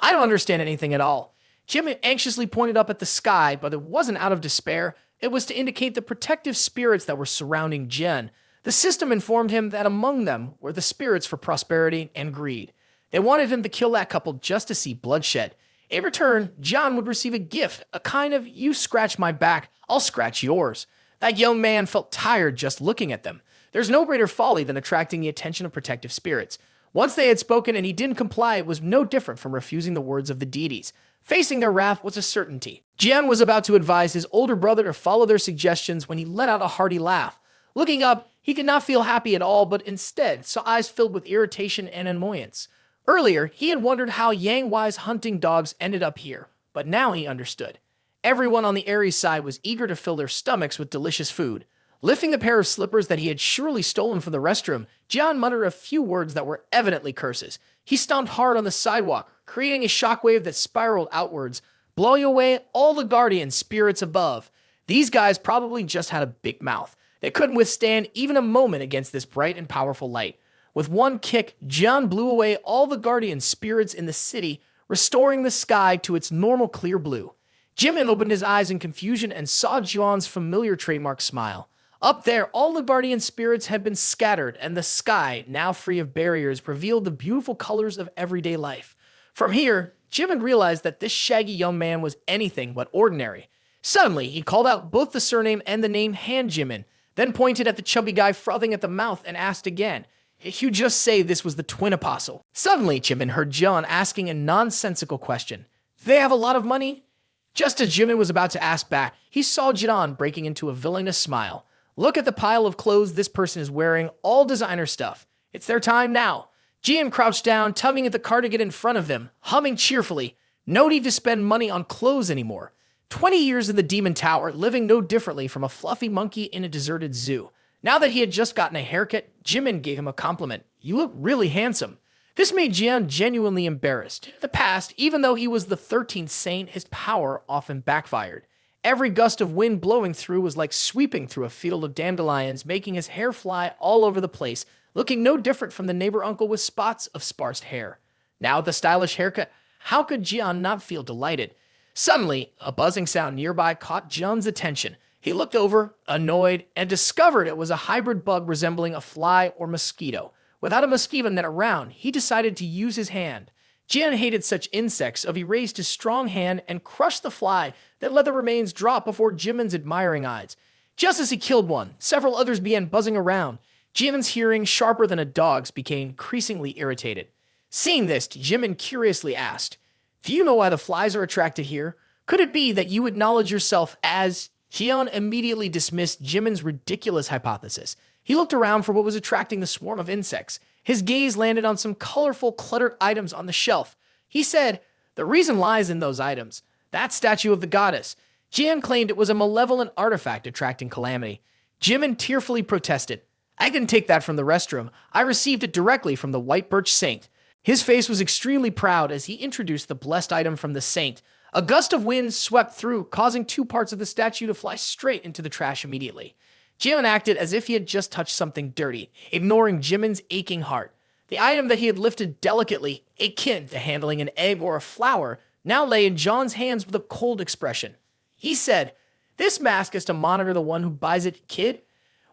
I don't understand anything at all. Jimin anxiously pointed up at the sky, but it wasn't out of despair. It was to indicate the protective spirits that were surrounding Jian. The system informed him that among them were the spirits for prosperity and greed. They wanted him to kill that couple just to see bloodshed. In return, John would receive a gift, a kind of, you scratch my back, I'll scratch yours. That young man felt tired just looking at them. There's no greater folly than attracting the attention of protective spirits. Once they had spoken and he didn't comply, it was no different from refusing the words of the deities. Facing their wrath was a certainty. Jian was about to advise his older brother to follow their suggestions when he let out a hearty laugh. Looking up, he could not feel happy at all, but instead saw eyes filled with irritation and annoyance. Earlier, he had wondered how Yang Wei's hunting dogs ended up here, but now he understood. Everyone on the Aries side was eager to fill their stomachs with delicious food. Lifting the pair of slippers that he had surely stolen from the restroom, Jian muttered a few words that were evidently curses. He stomped hard on the sidewalk, creating a shockwave that spiraled outwards, blowing away all the guardian spirits above. These guys probably just had a big mouth. They couldn't withstand even a moment against this bright and powerful light. With one kick, Jian blew away all the guardian spirits in the city, restoring the sky to its normal clear blue. Jimin opened his eyes in confusion and saw Jian's familiar trademark smile. Up there, all the guardian spirits had been scattered, and the sky, now free of barriers, revealed the beautiful colors of everyday life. From here, Jimin realized that this shaggy young man was anything but ordinary. Suddenly, he called out both the surname and the name Han Jimin, then pointed at the chubby guy frothing at the mouth and asked again, "If you just say this was the twin apostle?" Suddenly, Jimin heard Jian asking a nonsensical question. "Do they have a lot of money?" Just as Jimin was about to ask back, he saw Jian breaking into a villainous smile. "Look at the pile of clothes this person is wearing, all designer stuff. It's their time now." Jian crouched down, tugging at the cardigan in front of him, humming cheerfully. No need to spend money on clothes anymore. 20 years in the Demon Tower, living no differently from a fluffy monkey in a deserted zoo. Now that he had just gotten a haircut, Jimin gave him a compliment. "You look really handsome." This made Jian genuinely embarrassed. In the past, even though he was the 13th saint, his power often backfired. Every gust of wind blowing through was like sweeping through a field of dandelions, making his hair fly all over the place, looking no different from the neighbor uncle with spots of sparse hair. Now with the stylish haircut, how could Jian not feel delighted? Suddenly, a buzzing sound nearby caught Jian's attention. He looked over, annoyed, and discovered it was a hybrid bug resembling a fly or mosquito. Without a mosquito net around, he decided to use his hand. Jian hated such insects, so he raised his strong hand and crushed the fly that let the remains drop before Jimin's admiring eyes. Just as he killed one, several others began buzzing around. Jimin's hearing, sharper than a dog's, became increasingly irritated. Seeing this, Jimin curiously asked, "Do you know why the flies are attracted here? Could it be that you acknowledge yourself as..." Jian immediately dismissed Jimin's ridiculous hypothesis. He looked around for what was attracting the swarm of insects. His gaze landed on some colorful, cluttered items on the shelf. He said, "The reason lies in those items. That statue of the goddess." Jian claimed it was a malevolent artifact attracting calamity. Jimin tearfully protested, "I didn't take that from the restroom. I received it directly from the White Birch Saint." His face was extremely proud as he introduced the blessed item from the saint. A gust of wind swept through, causing 2 parts of the statue to fly straight into the trash immediately. Jimin acted as if he had just touched something dirty, ignoring Jimin's aching heart. The item that he had lifted delicately, akin to handling an egg or a flower, now lay in John's hands with a cold expression. He said, "This mask is to monitor the one who buys it, kid."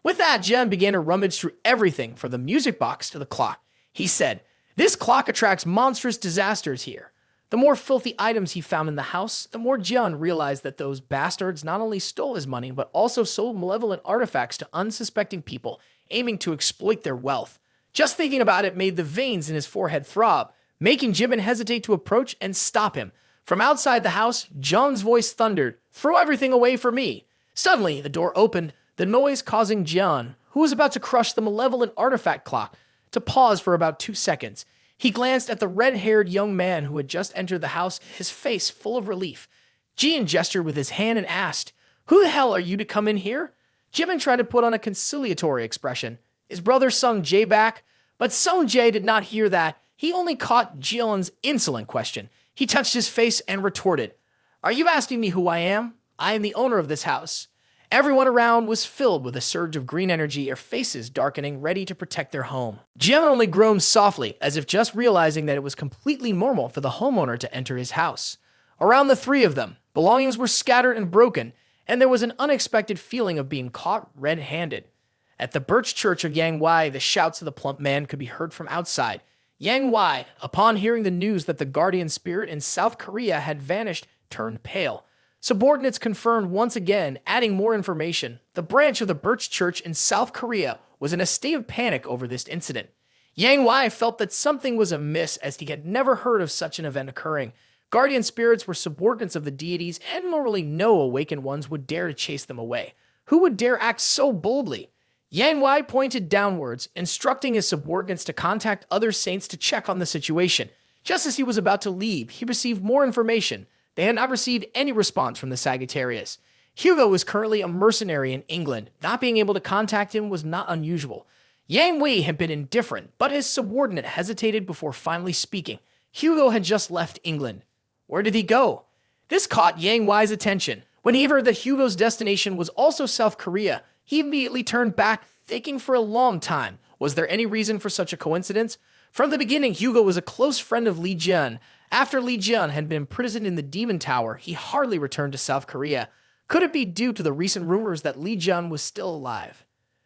With that, Jian began to rummage through everything from the music box to the clock. He said, "This clock attracts monstrous disasters here." The more filthy items he found in the house, the more Jian realized that those bastards not only stole his money, but also sold malevolent artifacts to unsuspecting people, aiming to exploit their wealth. Just thinking about it made the veins in his forehead throb, making Jimin hesitate to approach and stop him. From outside the house, Jian's voice thundered, "Throw everything away for me." Suddenly, the door opened, the noise causing Jian, who was about to crush the malevolent artifact clock, to pause for about 2 seconds. He glanced at the red-haired young man who had just entered the house, his face full of relief. Jian gestured with his hand and asked, "Who the hell are you to come in here?" Jimin tried to put on a conciliatory expression. His brother Sung Jae back? But Sung Jae did not hear that. He only caught Jian's insolent question. He touched his face and retorted, "Are you asking me who I am? I am the owner of this house." Everyone around was filled with a surge of green energy, their faces darkening, ready to protect their home. Jim only groaned softly, as if just realizing that it was completely normal for the homeowner to enter his house. Around the three of them, belongings were scattered and broken, and there was an unexpected feeling of being caught red-handed. At the Birch Church of Yang Wei, the shouts of the plump man could be heard from outside. Yang Wei, upon hearing the news that the guardian spirit in South Korea had vanished, turned pale. Subordinates confirmed once again, adding more information. The branch of the Birch Church in South Korea was in a state of panic over this incident. Yang Wei felt that something was amiss, as he had never heard of such an event occurring. Guardian spirits were subordinates of the deities, and normally no awakened ones would dare to chase them away. Who would dare act so boldly? Yang Wei pointed downwards, instructing his subordinates to contact other saints to check on the situation. Just as he was about to leave, he received more information. They had not received any response from the Sagittarius. Hugo was currently a mercenary in England. Not being able to contact him was not unusual. Yang Wei had been indifferent, but his subordinate hesitated before finally speaking. Hugo had just left England. Where did he go? This caught Yang Wei's attention. When he heard that Hugo's destination was also South Korea, he immediately turned back, thinking for a long time. Was there any reason for such a coincidence? From the beginning, Hugo was a close friend of Li Jun. After Li Jun had been imprisoned in the Demon Tower, he hardly returned to South Korea. Could it be due to the recent rumors that Li Jun was still alive?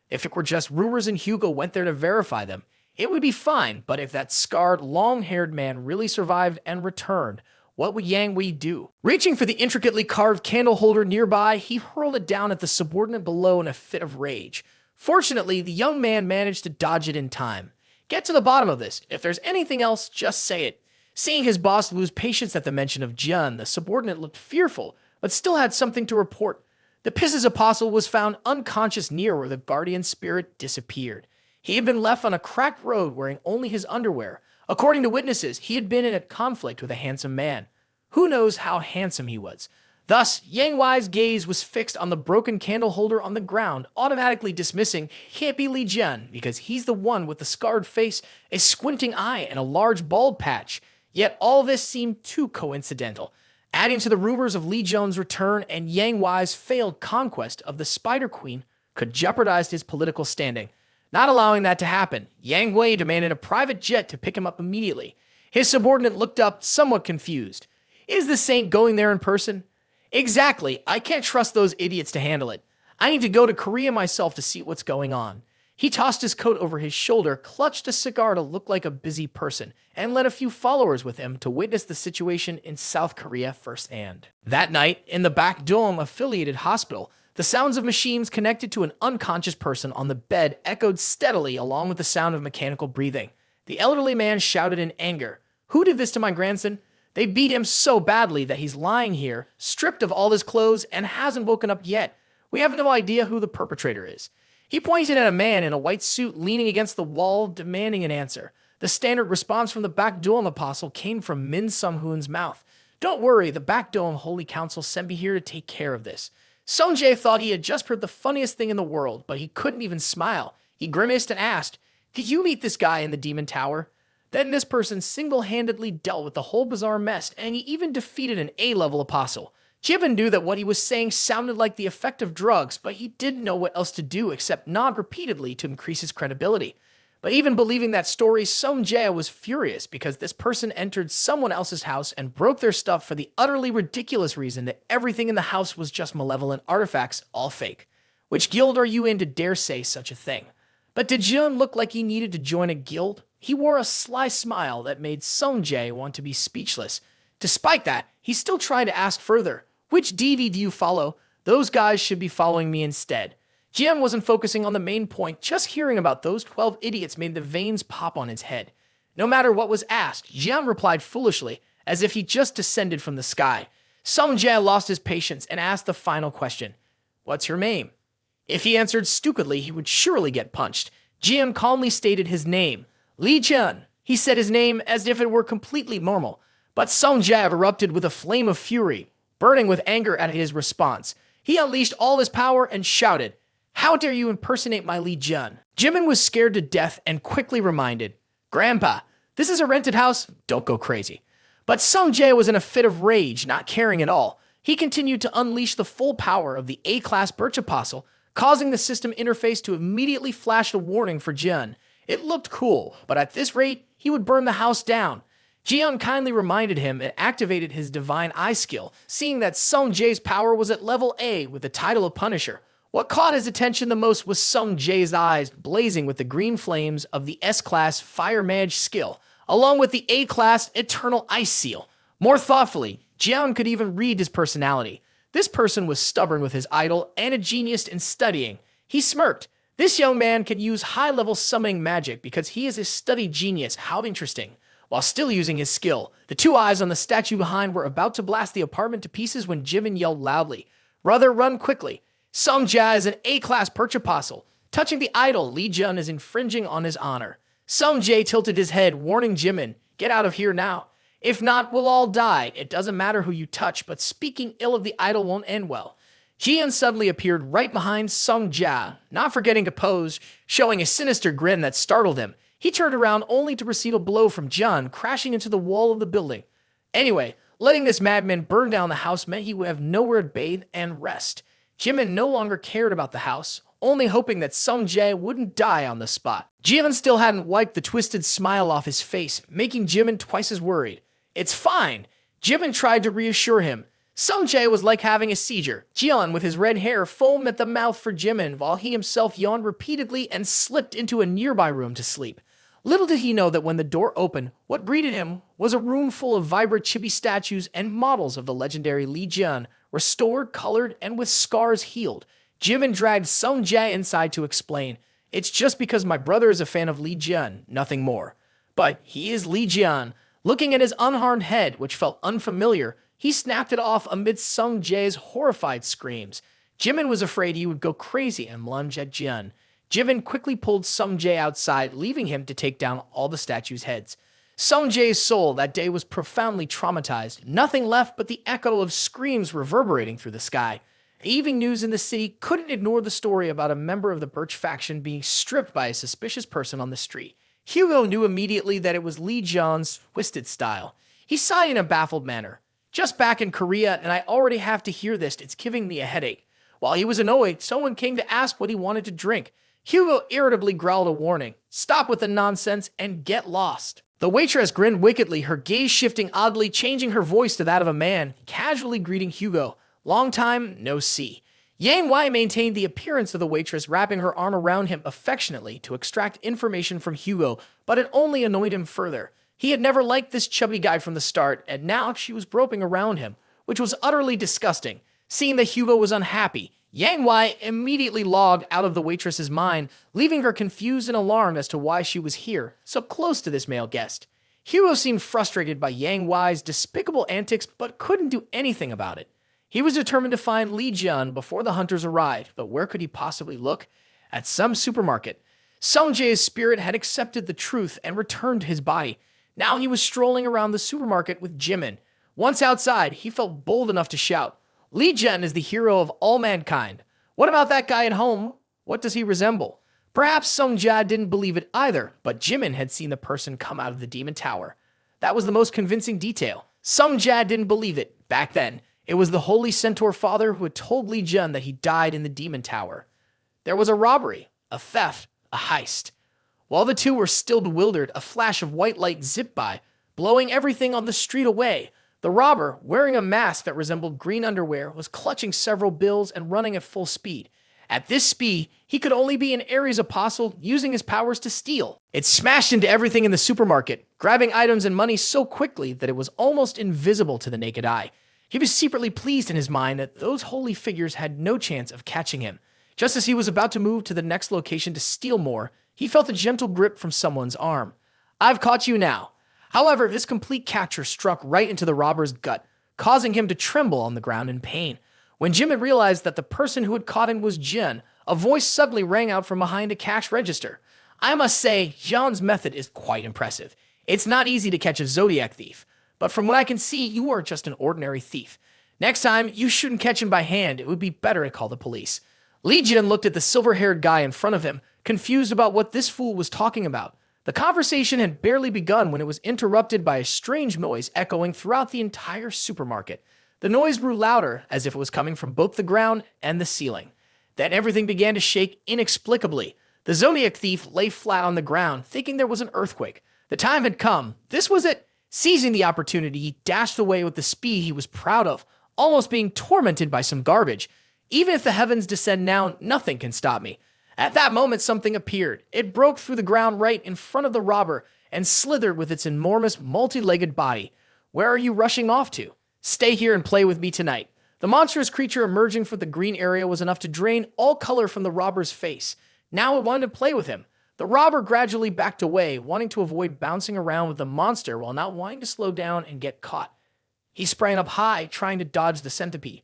If it were just rumors and Hugo went there to verify them, it would be fine, but if that scarred, long-haired man really survived and returned, what would Yang Wei do? Reaching for the intricately carved candle holder nearby, he hurled it down at the subordinate below in a fit of rage. Fortunately, the young man managed to dodge it in time. Get to the bottom of this. If there's anything else, just say it. Seeing his boss lose patience at the mention of Jun, the subordinate looked fearful, but still had something to report. The Pisces apostle was found unconscious near where the guardian spirit disappeared. He had been left on a cracked road wearing only his underwear. According to witnesses, he had been in a conflict with a handsome man. Who knows how handsome he was? Thus, Yang Wei's gaze was fixed on the broken candle holder on the ground, automatically dismissing can't be Li Jun because he's the one with the scarred face, a squinting eye, and a large bald patch. Yet all this seemed too coincidental, adding to the rumors of Li Jun's return, and Yang Wei's failed conquest of the Spider Queen could jeopardize his political standing. Not allowing that to happen, Yang Wei demanded a private jet to pick him up immediately. His subordinate looked up, somewhat confused. Is the saint going there in person? Exactly, I can't trust those idiots to handle it. I need to go to Korea myself to see what's going on. He tossed his coat over his shoulder, clutched a cigar to look like a busy person, and led a few followers with him to witness the situation in South Korea firsthand. That night, in the Back Dome affiliated hospital, the sounds of machines connected to an unconscious person on the bed echoed steadily along with the sound of mechanical breathing. The elderly man shouted in anger, "Who did this to my grandson? They beat him so badly that he's lying here, stripped of all his clothes, and hasn't woken up yet. We have no idea who the perpetrator is." He pointed at a man in a white suit leaning against the wall, demanding an answer. The standard response from the Back Dome apostle came from Min Sung-hoon's mouth. "Don't worry, the Back Dome Holy Council sent me here to take care of this." Sung Jae thought he had just heard the funniest thing in the world, but he couldn't even smile. He grimaced and asked, "Did you meet this guy in the Demon Tower?" Then this person single-handedly dealt with the whole bizarre mess, and he even defeated an A-level apostle. Jimin knew that what he was saying sounded like the effect of drugs, but he didn't know what else to do except nod repeatedly to increase his credibility. But even believing that story, Sung Jae was furious because this person entered someone else's house and broke their stuff for the utterly ridiculous reason that everything in the house was just malevolent artifacts, all fake. Which guild are you in to dare say such a thing? But did Jun look like he needed to join a guild? He wore a sly smile that made Sung Jae want to be speechless. Despite that, he still tried to ask further. Which deity do you follow? Those guys should be following me instead. Jian wasn't focusing on the main point. Just hearing about those 12 idiots made the veins pop on his head. No matter what was asked, Jian replied foolishly, as if he just descended from the sky. Sung Jae lost his patience and asked the final question. What's your name? If he answered stupidly, he would surely get punched. Jian calmly stated his name. Li Jun. He said his name as if it were completely normal. But Sung Jae erupted with a flame of fury. Burning with anger at his response, he unleashed all his power and shouted, "How dare you impersonate my Li Jun?" Jimin was scared to death and quickly reminded, "Grandpa, this is a rented house, don't go crazy." But Sung Jae was in a fit of rage, not caring at all. he continued to unleash the full power of the A-class Birch Apostle, causing the system interface to immediately flash a warning for Jian. It looked cool, but at this rate, he would burn the house down. Jian kindly reminded him and activated his Divine Eye skill, seeing that Sung Jae's power was at level A with the title of Punisher. What caught his attention the most was Sung Jae's eyes blazing with the green flames of the S-class Fire Mage skill, along with the A-class Eternal Ice seal. More thoughtfully, Jian could even read his personality. This person was stubborn with his idol and a genius in studying. He smirked. This young man can use high-level summoning magic because he is a studied genius. How interesting. While still using his skill, the two eyes on the statue behind were about to blast the apartment to pieces when Jimin yelled loudly, "Brother, run quickly. Sung Jae is an A-class Birch Apostle. Touching the idol, Lee Jun is infringing on his honor." Sung Jae tilted his head, warning Jimin, "Get out of here now. If not, we'll all die. It doesn't matter who you touch, but speaking ill of the idol won't end well." Jian suddenly appeared right behind Sung Jae, not forgetting to pose, showing a sinister grin that startled him. He turned around only to receive a blow from Jun, crashing into the wall of the building. Anyway, letting this madman burn down the house meant he would have nowhere to bathe and rest. Jimin no longer cared about the house, only hoping that Sung Jae wouldn't die on the spot. Jimin still hadn't wiped the twisted smile off his face, making Jimin twice as worried. "It's fine." Jimin tried to reassure him. Sung Jae was like having a seizure. Jian, with his red hair, foamed at the mouth for Jimin, while he himself yawned repeatedly and slipped into a nearby room to sleep. Little did he know that when the door opened, what greeted him was a room full of vibrant chibi statues and models of the legendary Lee Jun, restored, colored, and with scars healed. Jimin dragged Sung Jae inside to explain, "It's just because my brother is a fan of Lee Jun, nothing more." But he is Lee Jun. Looking at his unharmed head, which felt unfamiliar, he snapped it off amidst Sung Jae's horrified screams. Jimin was afraid he would go crazy and lunge at Jian. Jimin quickly pulled Sung Jae outside, leaving him to take down all the statues' heads. Sung Jae's soul that day was profoundly traumatized, nothing left but the echo of screams reverberating through the sky. The evening news in the city couldn't ignore the story about a member of the Birch faction being stripped by a suspicious person on the street. Hugo knew immediately that it was Lee Jun's twisted style. He sighed in a baffled manner. "Just back in Korea, and I already have to hear this. It's giving me a headache." While he was annoyed, someone came to ask what he wanted to drink. Hugo irritably growled a warning. "Stop with the nonsense and get lost." The waitress grinned wickedly, her gaze shifting oddly, changing her voice to that of a man, casually greeting Hugo. "Long time, no see." Yang Wei maintained the appearance of the waitress, wrapping her arm around him affectionately to extract information from Hugo, but it only annoyed him further. He had never liked this chubby guy from the start, and now she was groping around him, which was utterly disgusting. Seeing that Hugo was unhappy, Yang Wei immediately logged out of the waitress's mind, leaving her confused and alarmed as to why she was here, so close to this male guest. Hugo seemed frustrated by Yang Wei's despicable antics, but couldn't do anything about it. He was determined to find Lee Jun before the hunters arrived, but where could he possibly look? At some supermarket. Sung Jae's spirit had accepted the truth and returned to his body. Now he was strolling around the supermarket with Jimin. Once outside, he felt bold enough to shout, "Lee Jun is the hero of all mankind. What about that guy at home? What does he resemble?" Perhaps Sung Jae didn't believe it either, but Jimin had seen the person come out of the demon tower. That was the most convincing detail. Sung Jae didn't believe it. Back then, it was the Holy Centaur Father who had told Lee Jun that he died in the demon tower. There was a robbery, a theft, a heist. While the two were still bewildered, a flash of white light zipped by, blowing everything on the street away. The robber, wearing a mask that resembled green underwear, was clutching several bills and running at full speed. At this speed, he could only be an Ares apostle using his powers to steal. It smashed into everything in the supermarket, grabbing items and money so quickly that it was almost invisible to the naked eye. He was secretly pleased in his mind that those holy figures had no chance of catching him. Just as he was about to move to the next location to steal more, he felt a gentle grip from someone's arm. "I've caught you now." However, this complete capture struck right into the robber's gut, causing him to tremble on the ground in pain. When Jimin realized that the person who had caught him was Jin, a voice suddenly rang out from behind a cash register. "I must say, Jean's method is quite impressive. It's not easy to catch a Zodiac thief, but from what I can see, you are just an ordinary thief. Next time, you shouldn't catch him by hand. It would be better to call the police." Lee Jin looked at the silver-haired guy in front of him, confused about what this fool was talking about. The conversation had barely begun when it was interrupted by a strange noise echoing throughout the entire supermarket. The noise grew louder, as if it was coming from both the ground and the ceiling. Then everything began to shake inexplicably. The Zodiac thief lay flat on the ground, thinking there was an earthquake. The time had come. This was it. Seizing the opportunity, he dashed away with the speed he was proud of, almost being tormented by some garbage. Even if the heavens descend now, nothing can stop me. At that moment, something appeared. It broke through the ground right in front of the robber and slithered with its enormous, multi-legged body. Where are you rushing off to? Stay here and play with me tonight. The monstrous creature emerging from the green area was enough to drain all color from the robber's face. Now it wanted to play with him. The robber gradually backed away, wanting to avoid bouncing around with the monster while not wanting to slow down and get caught. He sprang up high, trying to dodge the centipede,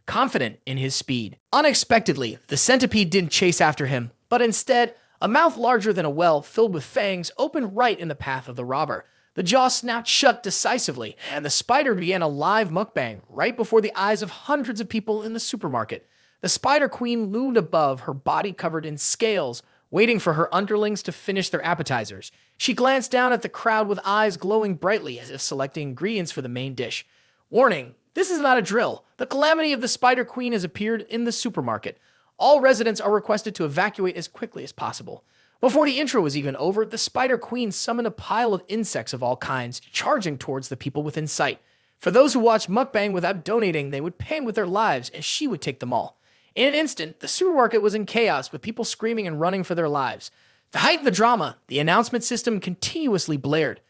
confident in his speed. Unexpectedly, the centipede didn't chase after him, but instead, a mouth larger than a well, filled with fangs, opened right in the path of the robber. The jaw snapped shut decisively, and the spider began a live mukbang right before the eyes of hundreds of people in the supermarket. The Spider Queen loomed above, her body covered in scales, waiting for her underlings to finish their appetizers. She glanced down at the crowd with eyes glowing brightly as if selecting ingredients for the main dish. Warning, this is not a drill. The calamity of the Spider Queen has appeared in the supermarket. All residents are requested to evacuate as quickly as possible. Before the intro was even over, the Spider Queen summoned a pile of insects of all kinds, charging towards the people within sight. For those who watched mukbang without donating, they would pay with their lives, as she would take them all. In an instant, the supermarket was in chaos, with people screaming and running for their lives. To heighten the drama, the announcement system continuously blared.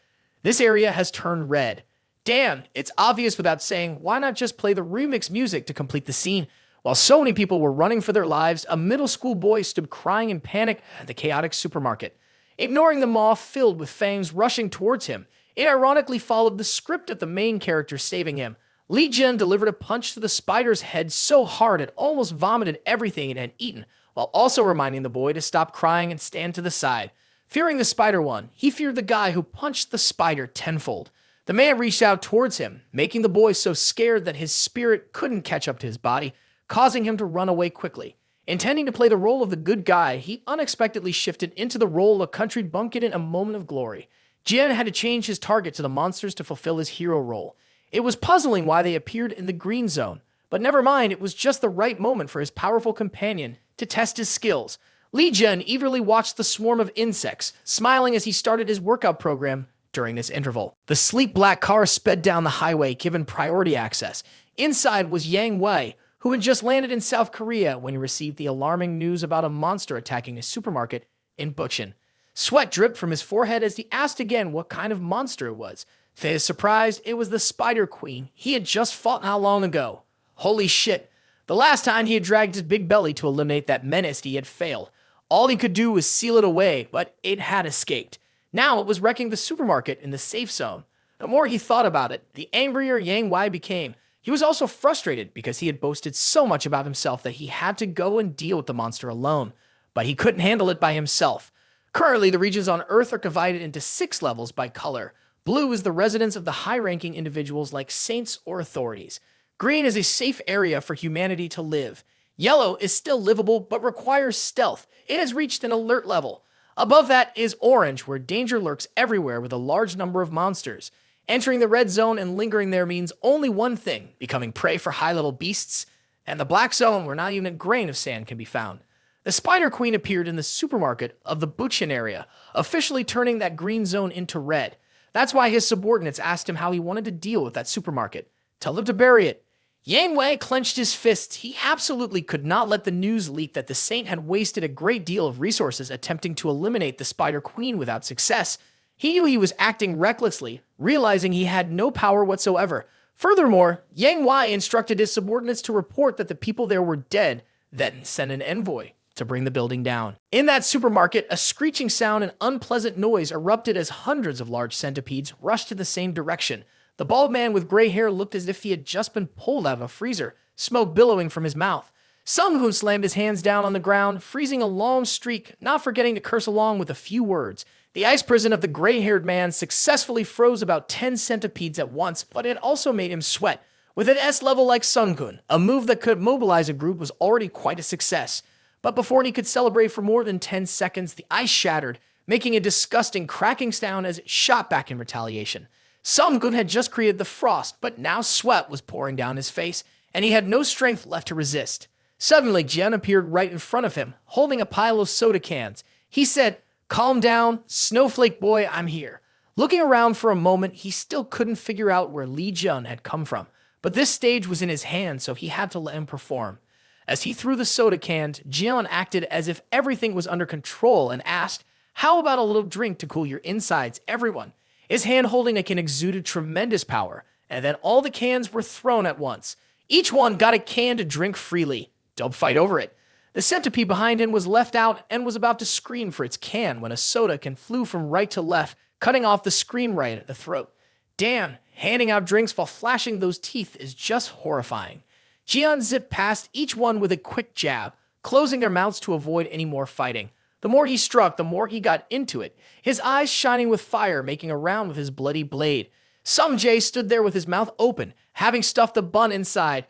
This area has turned red. Damn, it's obvious without saying, why not just play the remix music to complete the scene? While so many people were running for their lives, a middle school boy stood crying in panic at the chaotic supermarket. Ignoring the maw filled with fangs rushing towards him, it ironically followed the script of the main character saving him. Li Jin delivered a punch to the spider's head so hard it almost vomited everything it had eaten, while also reminding the boy to stop crying and stand to the side. Fearing the spider one, he feared the guy who punched the spider tenfold. The man reached out towards him, making the boy so scared that his spirit couldn't catch up to his body, causing him to run away quickly. Intending to play the role of the good guy, he unexpectedly shifted into the role of a country bumpkin in a moment of glory. Jin had to change his target to the monsters to fulfill his hero role. It was puzzling why they appeared in the green zone, but never mind, it was just the right moment for his powerful companion to test his skills. Li Jin eagerly watched the swarm of insects, smiling as he started his workout program during this interval. The sleek black car sped down the highway, given priority access. Inside was Yang Wei, who had just landed in South Korea when he received the alarming news about a monster attacking a supermarket in Bucheon. Sweat dripped from his forehead as he asked again what kind of monster it was. To his surprise, it was the Spider Queen he had just fought not long ago. Holy shit. The last time he had dragged his big belly to eliminate that menace, he had failed. All he could do was seal it away, but it had escaped. Now it was wrecking the supermarket in the safe zone. The more he thought about it, the angrier Yang Wei became. He was also frustrated because he had boasted so much about himself that he had to go and deal with the monster alone. But he couldn't handle it by himself. Currently, the regions on Earth are divided into 6 levels by color. Blue is the residence of the high-ranking individuals like saints or authorities. Green is a safe area for humanity to live. Yellow is still livable but requires stealth. It has reached an alert level. Above that is orange, where danger lurks everywhere with a large number of monsters. Entering the red zone and lingering there means only one thing, becoming prey for high-level beasts. And the black zone, where not even a grain of sand can be found. The Spider Queen appeared in the supermarket of the Bucheon area, officially turning that green zone into red. That's why his subordinates asked him how he wanted to deal with that supermarket. Tell them to bury it. Yang Wei clenched his fists. He absolutely could not let the news leak that the saint had wasted a great deal of resources attempting to eliminate the Spider Queen without success. He knew he was acting recklessly, realizing he had no power whatsoever. Furthermore, Yang Wei instructed his subordinates to report that the people there were dead, then send an envoy to bring the building down. In that supermarket, a screeching sound and unpleasant noise erupted as hundreds of large centipedes rushed in the same direction. The bald man with gray hair looked as if he had just been pulled out of a freezer, smoke billowing from his mouth. Sung-hoon slammed his hands down on the ground, freezing a long streak, not forgetting to curse along with a few words. The ice prison of the gray-haired man successfully froze about 10 centipedes at once, but it also made him sweat. With an S level like Sung-hoon, a move that could mobilize a group was already quite a success. But before he could celebrate for more than 10 seconds, the ice shattered, making a disgusting cracking sound as it shot back in retaliation. Sung-gun had just created the frost, but now sweat was pouring down his face, and he had no strength left to resist. Suddenly, Jian appeared right in front of him, holding a pile of soda cans. He said, "Calm down, Snowflake Boy, I'm here." Looking around for a moment, he still couldn't figure out where Li Jian had come from, but this stage was in his hands, so he had to let him perform. As he threw the soda cans, Jian acted as if everything was under control and asked, "How about a little drink to cool your insides, everyone?" His hand-holding again exuded tremendous power, and then all the cans were thrown at once. Each one got a can to drink freely. Don't fight over it. The centipede behind him was left out and was about to scream for its can when a soda can flew from right to left, cutting off the scream right at the throat. Damn, handing out drinks while flashing those teeth is just horrifying. Jian zipped past each one with a quick jab, closing their mouths to avoid any more fighting. The more he struck, the more he got into it, his eyes shining with fire, making a round with his bloody blade. Sung Jae stood there with his mouth open, having stuffed a bun inside.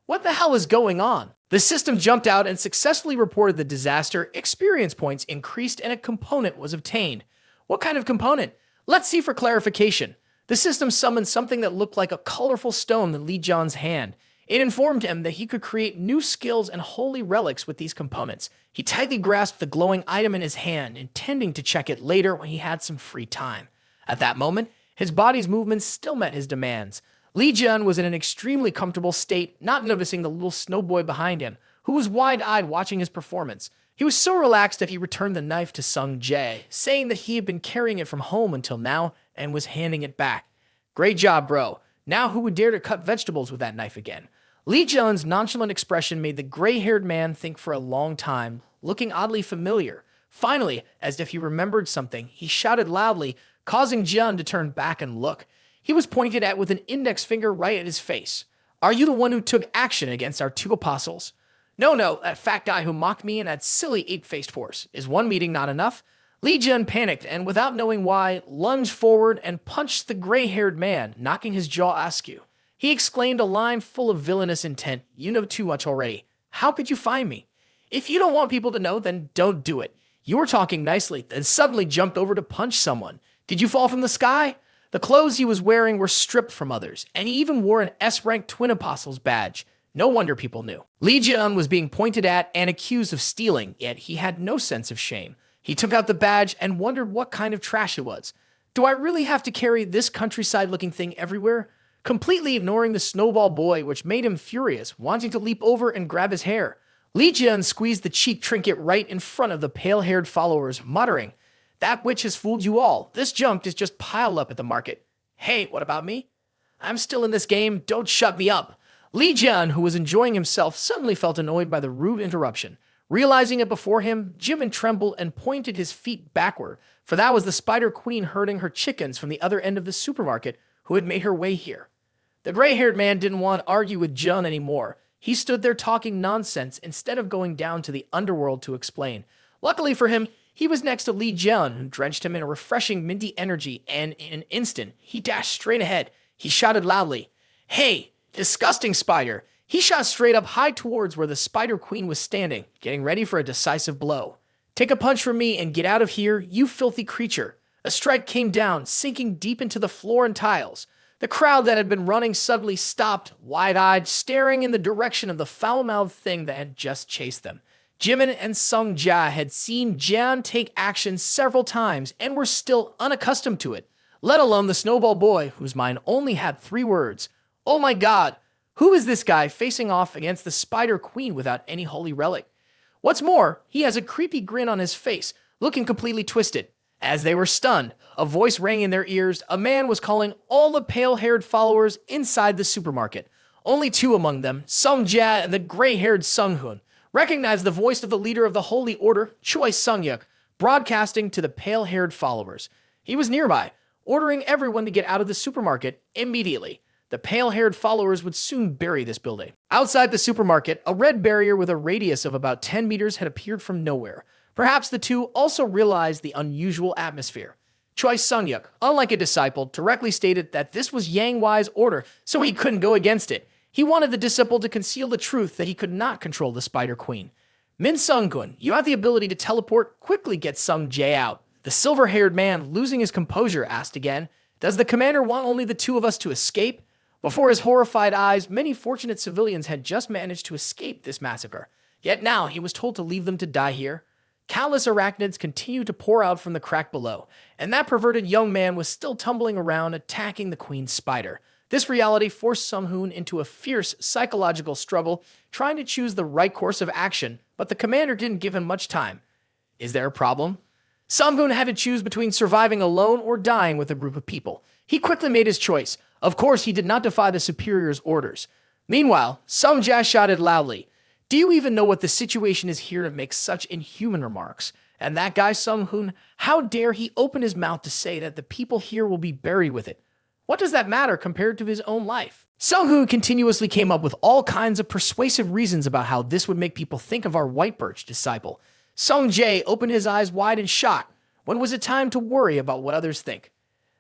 What the hell is going on? The system jumped out and successfully reported the disaster. Experience points increased and a component was obtained. What kind of component? Let's see for clarification. The system summoned something that looked like a colorful stone in Li Jian's hand. It informed him that he could create new skills and holy relics with these components. He tightly grasped the glowing item in his hand, intending to check it later when he had some free time. At that moment, his body's movements still met his demands. Li Jian was in an extremely comfortable state, not noticing the little snowboy behind him, who was wide-eyed watching his performance. He was so relaxed that he returned the knife to Sung Jae, saying that he had been carrying it from home until now and was handing it back. "Great job, bro. Now who would dare to cut vegetables with that knife again?" Li Jian's nonchalant expression made the gray-haired man think for a long time, looking oddly familiar. Finally, as if he remembered something, he shouted loudly, causing Jian to turn back and look. He was pointed at with an index finger right at his face. "Are you the one who took action against our two apostles?" No, that fat guy who mocked me and that silly eight-faced horse. Is one meeting not enough?" Li Jian panicked and, without knowing why, lunged forward and punched the gray-haired man, knocking his jaw askew. He exclaimed a line full of villainous intent. "You know too much already. How could you find me? If you don't want people to know, then don't do it. You were talking nicely, then suddenly jumped over to punch someone. Did you fall from the sky?" The clothes he was wearing were stripped from others, and he even wore an S-rank Twin Apostles badge. No wonder people knew. Li Jian was being pointed at and accused of stealing, yet he had no sense of shame. He took out the badge and wondered what kind of trash it was. Do I really have to carry this countryside-looking thing everywhere? Completely ignoring the snowball boy, which made him furious, wanting to leap over and grab his hair. Li Jian squeezed the cheek trinket right in front of the pale-haired followers, muttering, "That witch has fooled you all. This junk is just piled up at the market. Hey, what about me? I'm still in this game. Don't shut me up." Li Jian, who was enjoying himself, suddenly felt annoyed by the rude interruption. Realizing it before him, Jimin trembled and pointed his feet backward, for that was the Spider Queen herding her chickens from the other end of the supermarket who had made her way here. The gray-haired man didn't want to argue with Jian anymore. He stood there talking nonsense instead of going down to the underworld to explain. Luckily for him, he was next to Li Jian, who drenched him in a refreshing minty energy, and in an instant, he dashed straight ahead. He shouted loudly, "Hey, disgusting spider!" He shot straight up high towards where the Spider Queen was standing, getting ready for a decisive blow. "Take a punch from me and get out of here, you filthy creature." A strike came down, sinking deep into the floor and tiles. The crowd that had been running suddenly stopped, wide-eyed, staring in the direction of the foul-mouthed thing that had just chased them. Jimin and Sung Jia had seen Jian take action several times and were still unaccustomed to it, let alone the snowball boy, whose mind only had 3 words. "Oh my god, who is this guy facing off against the Spider Queen without any holy relic?" What's more, he has a creepy grin on his face, looking completely twisted. As they were stunned, a voice rang in their ears. A man was calling all the pale-haired followers inside the supermarket. Only 2 among them, Sung Jia and the gray-haired Sung Hun, recognized the voice of the leader of the Holy Order, Choi Sung-yuk, broadcasting to the pale-haired followers. He was nearby, ordering everyone to get out of the supermarket immediately. The pale-haired followers would soon bury this building. Outside the supermarket, a red barrier with a radius of about 10 meters had appeared from nowhere. Perhaps the 2 also realized the unusual atmosphere. Choi Sung-yuk, unlike a disciple, directly stated that this was Yang Wai's order, so he couldn't go against it. He wanted the disciple to conceal the truth that he could not control the Spider Queen. "Min Sung-gun, you have the ability to teleport. Quickly get Sung Jae out." The silver-haired man, losing his composure, asked again. Does the commander want only the two of us to escape? Before his horrified eyes, many fortunate civilians had just managed to escape this massacre. Yet now he was told to leave them to die here. Countless arachnids continued to pour out from the crack below, and that perverted young man was still tumbling around, attacking the queen's spider. This reality forced Sung-hoon into a fierce psychological struggle, trying to choose the right course of action, but the commander didn't give him much time. Is there a problem? Sung-hoon had to choose between surviving alone or dying with a group of people. He quickly made his choice. Of course, he did not defy the superior's orders. Meanwhile, Sung-jae shouted loudly, "Do you even know what the situation is here to make such inhuman remarks? And that guy Sung-hoon, how dare he open his mouth to say that the people here will be buried with it? What does that matter compared to his own life?" Sung-hoon continuously came up with all kinds of persuasive reasons about how this would make people think of our White Birch disciple. Sung-jae opened his eyes wide in shock. When was it time to worry about what others think?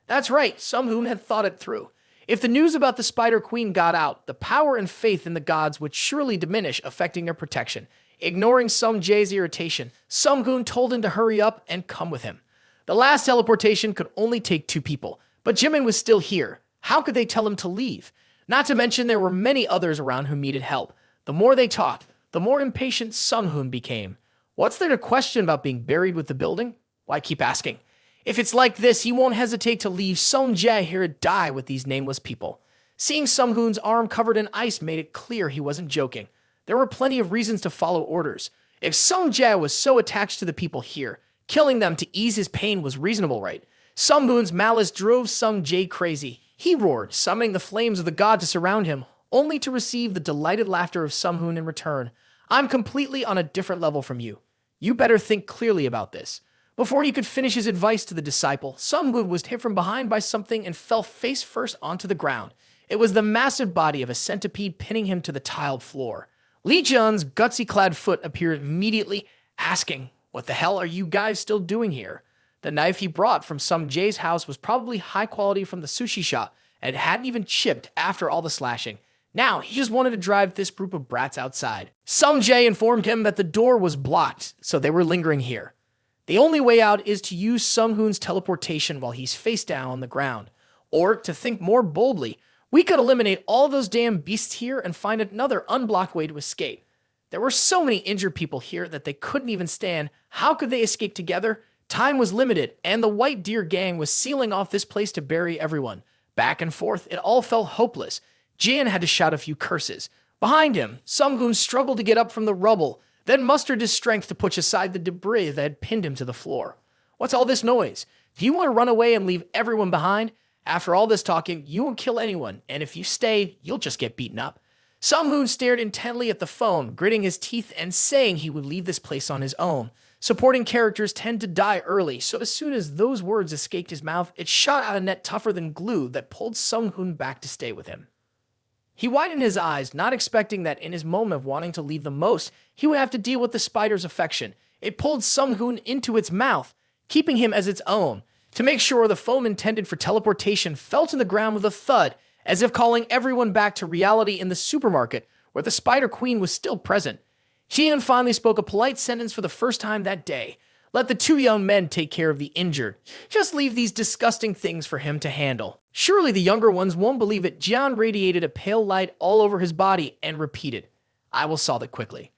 That's right, Sung-hoon had thought it through. If the news about the Spider Queen got out, the power and faith in the gods would surely diminish, affecting their protection. Ignoring Sung-jae's irritation, Sung-hoon told him to hurry up and come with him. The last teleportation could only take 2 people, but Jimin was still here. How could they tell him to leave? Not to mention there were many others around who needed help. The more they talked, the more impatient Sung-hoon became. What's there to question about being buried with the building? Why keep asking? If it's like this, he won't hesitate to leave Sung-jae here to die with these nameless people. Seeing Sung-hoon's arm covered in ice made it clear he wasn't joking. There were plenty of reasons to follow orders. If Sung-jae was so attached to the people here, killing them to ease his pain was reasonable, right? Sung-hoon's malice drove Sung-jae crazy. He roared, summoning the flames of the god to surround him, only to receive the delighted laughter of Sung-hoon in return. "I'm completely on a different level from you. You better think clearly about this." Before he could finish his advice to the disciple, Sung-hoon was hit from behind by something and fell face first onto the ground. It was the massive body of a centipede pinning him to the tiled floor. Lee Jeon's gutsy-clad foot appeared immediately, asking, "What the hell are you guys still doing here?" The knife he brought from Sung-jae's house was probably high quality from the sushi shop and hadn't even chipped after all the slashing. Now, he just wanted to drive this group of brats outside. Sung-jae informed him that the door was blocked, so they were lingering here. The only way out is to use Sung-hoon's teleportation while he's face down on the ground. Or, to think more boldly, we could eliminate all those damn beasts here and find another unblocked way to escape. There were so many injured people here that they couldn't even stand. How could they escape together? Time was limited, and the White Deer gang was sealing off this place to bury everyone. Back and forth, it all felt hopeless. Jian had to shout a few curses. Behind him, Sung-hoon struggled to get up from the rubble, then mustered his strength to push aside the debris that had pinned him to the floor. What's all this noise? Do you want to run away and leave everyone behind? After all this talking, you won't kill anyone, and if you stay, you'll just get beaten up. Sung-hoon stared intently at the phone, gritting his teeth and saying he would leave this place on his own. Supporting characters tend to die early, so as soon as those words escaped his mouth, it shot out a net tougher than glue that pulled Sung-hoon back to stay with him. He widened his eyes, not expecting that in his moment of wanting to leave the most, he would have to deal with the spider's affection. It pulled Sung-hoon into its mouth, keeping him as its own. To make sure, the foam intended for teleportation fell to the ground with a thud, as if calling everyone back to reality in the supermarket, where the Spider Queen was still present. Jian finally spoke a polite sentence for the first time that day. Let the 2 young men take care of the injured. Just leave these disgusting things for him to handle. Surely the younger ones won't believe it. Jian radiated a pale light all over his body and repeated, "I will solve it quickly."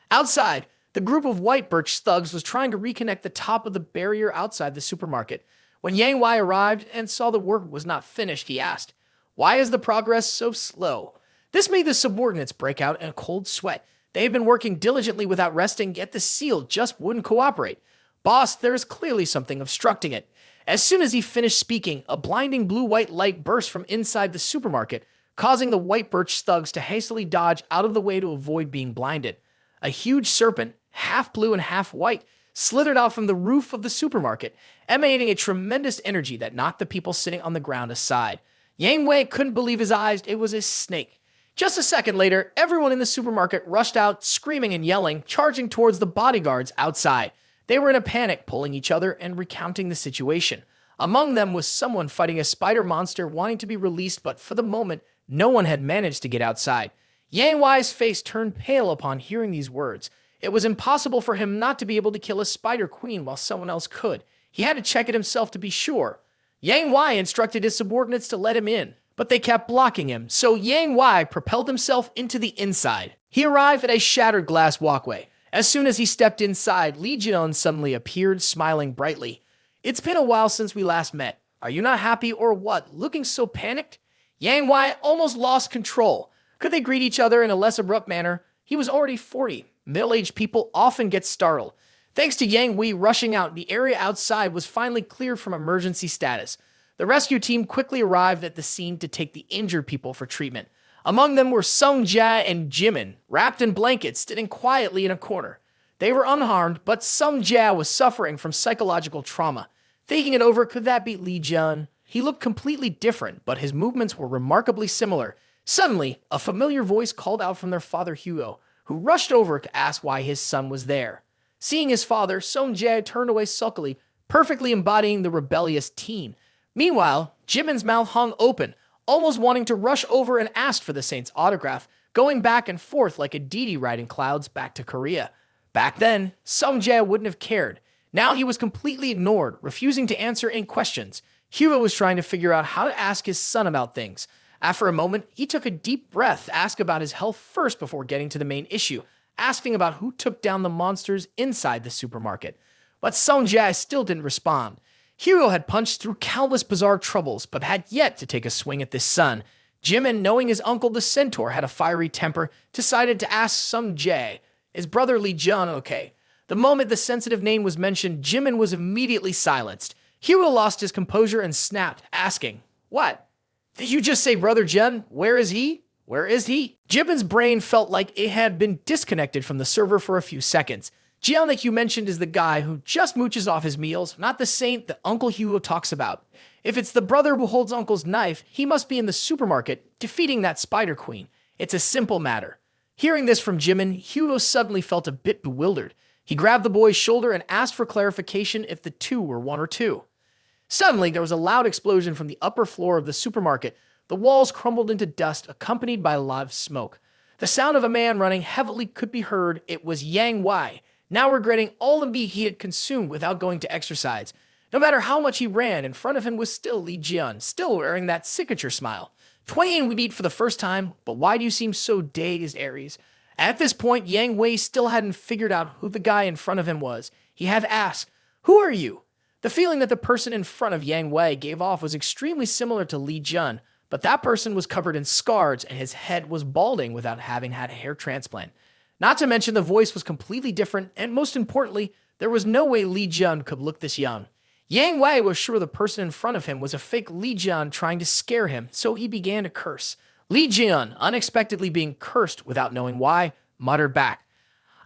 Outside, the group of White Birch thugs was trying to reconnect the top of the barrier outside the supermarket. When Yang Wei arrived and saw the work was not finished, he asked, "Why is the progress so slow?" This made the subordinates break out in a cold sweat. They had been working diligently without resting, yet the seal just wouldn't cooperate. "Boss, there is clearly something obstructing it." As soon as he finished speaking, a blinding blue-white light burst from inside the supermarket, causing the White Birch thugs to hastily dodge out of the way to avoid being blinded. A huge serpent, half blue and half white, slithered out from the roof of the supermarket, emanating a tremendous energy that knocked the people sitting on the ground aside. Yang Wei couldn't believe his eyes. It was a snake. Just a second later, everyone in the supermarket rushed out, screaming and yelling, charging towards the bodyguards outside. They were in a panic, pulling each other and recounting the situation. Among them was someone fighting a spider monster wanting to be released, but for the moment, no one had managed to get outside. Yang Wei's face turned pale upon hearing these words. It was impossible for him not to be able to kill a spider queen while someone else could. He had to check it himself to be sure. Yang Wei instructed his subordinates to let him in, but they kept blocking him, so Yang Wei propelled himself into the inside. He arrived at a shattered glass walkway. As soon as he stepped inside, Li Jian suddenly appeared, smiling brightly. "It's been a while since we last met. Are you not happy or what, looking so panicked?" Yang Wei almost lost control. Could they greet each other in a less abrupt manner? He was already 40. Middle-aged people often get startled. Thanks to Yang Wei rushing out, the area outside was finally cleared from emergency status. The rescue team quickly arrived at the scene to take the injured people for treatment. Among them were Sung Jia and Jimin, wrapped in blankets, sitting quietly in a corner. They were unharmed, but Sung Jia was suffering from psychological trauma. Thinking it over, could that be Li Jian? He looked completely different, but his movements were remarkably similar. Suddenly, a familiar voice called out from their father Hugo, who rushed over to ask why his son was there. Seeing his father, Sung Jia turned away sulkily, perfectly embodying the rebellious teen. Meanwhile, Jimin's mouth hung open, almost wanting to rush over and ask for the saint's autograph, going back and forth like a deity riding clouds back to Korea. Back then, Sung Jia wouldn't have cared. Now he was completely ignored, refusing to answer any questions. Hugo was trying to figure out how to ask his son about things. After a moment, he took a deep breath to ask about his health first before getting to the main issue, asking about who took down the monsters inside the supermarket. But Sung Jia still didn't respond. Hugo had punched through countless bizarre troubles, but had yet to take a swing at this son. Jimin, knowing his uncle the centaur had a fiery temper, decided to ask Sung Jia, "Is brother Li Jian okay?" The moment the sensitive name was mentioned, Jimin was immediately silenced. Hugo lost his composure and snapped, asking, "What? Did you just say brother Jian? Where is he? Where is he?" Jimin's brain felt like it had been disconnected from the server for a few seconds. Jian that you mentioned is the guy who just mooches off his meals, not the saint that Uncle Hugo talks about. If it's the brother who holds Uncle's knife, he must be in the supermarket, defeating that spider queen. It's a simple matter. Hearing this from Jimin, Hugo suddenly felt a bit bewildered. He grabbed the boy's shoulder and asked for clarification if the two were one or two. Suddenly, there was a loud explosion from the upper floor of the supermarket. The walls crumbled into dust, accompanied by a lot of smoke. The sound of a man running heavily could be heard. It was Yang Wei, now regretting all the meat he had consumed without going to exercise. No matter how much he ran, in front of him was still Li Jian, still wearing that signature smile. "Twain, we meet for the first time, but why do you seem so dazed, Aries?" At this point, Yang Wei still hadn't figured out who the guy in front of him was. He had asked, "Who are you?" The feeling that the person in front of Yang Wei gave off was extremely similar to Li Jian, but that person was covered in scars and his head was balding without having had a hair transplant. Not to mention the voice was completely different, and most importantly, there was no way Li Jian could look this young. Yang Wei was sure the person in front of him was a fake Li Jian trying to scare him, so he began to curse. Li Jian, unexpectedly being cursed without knowing why, muttered back,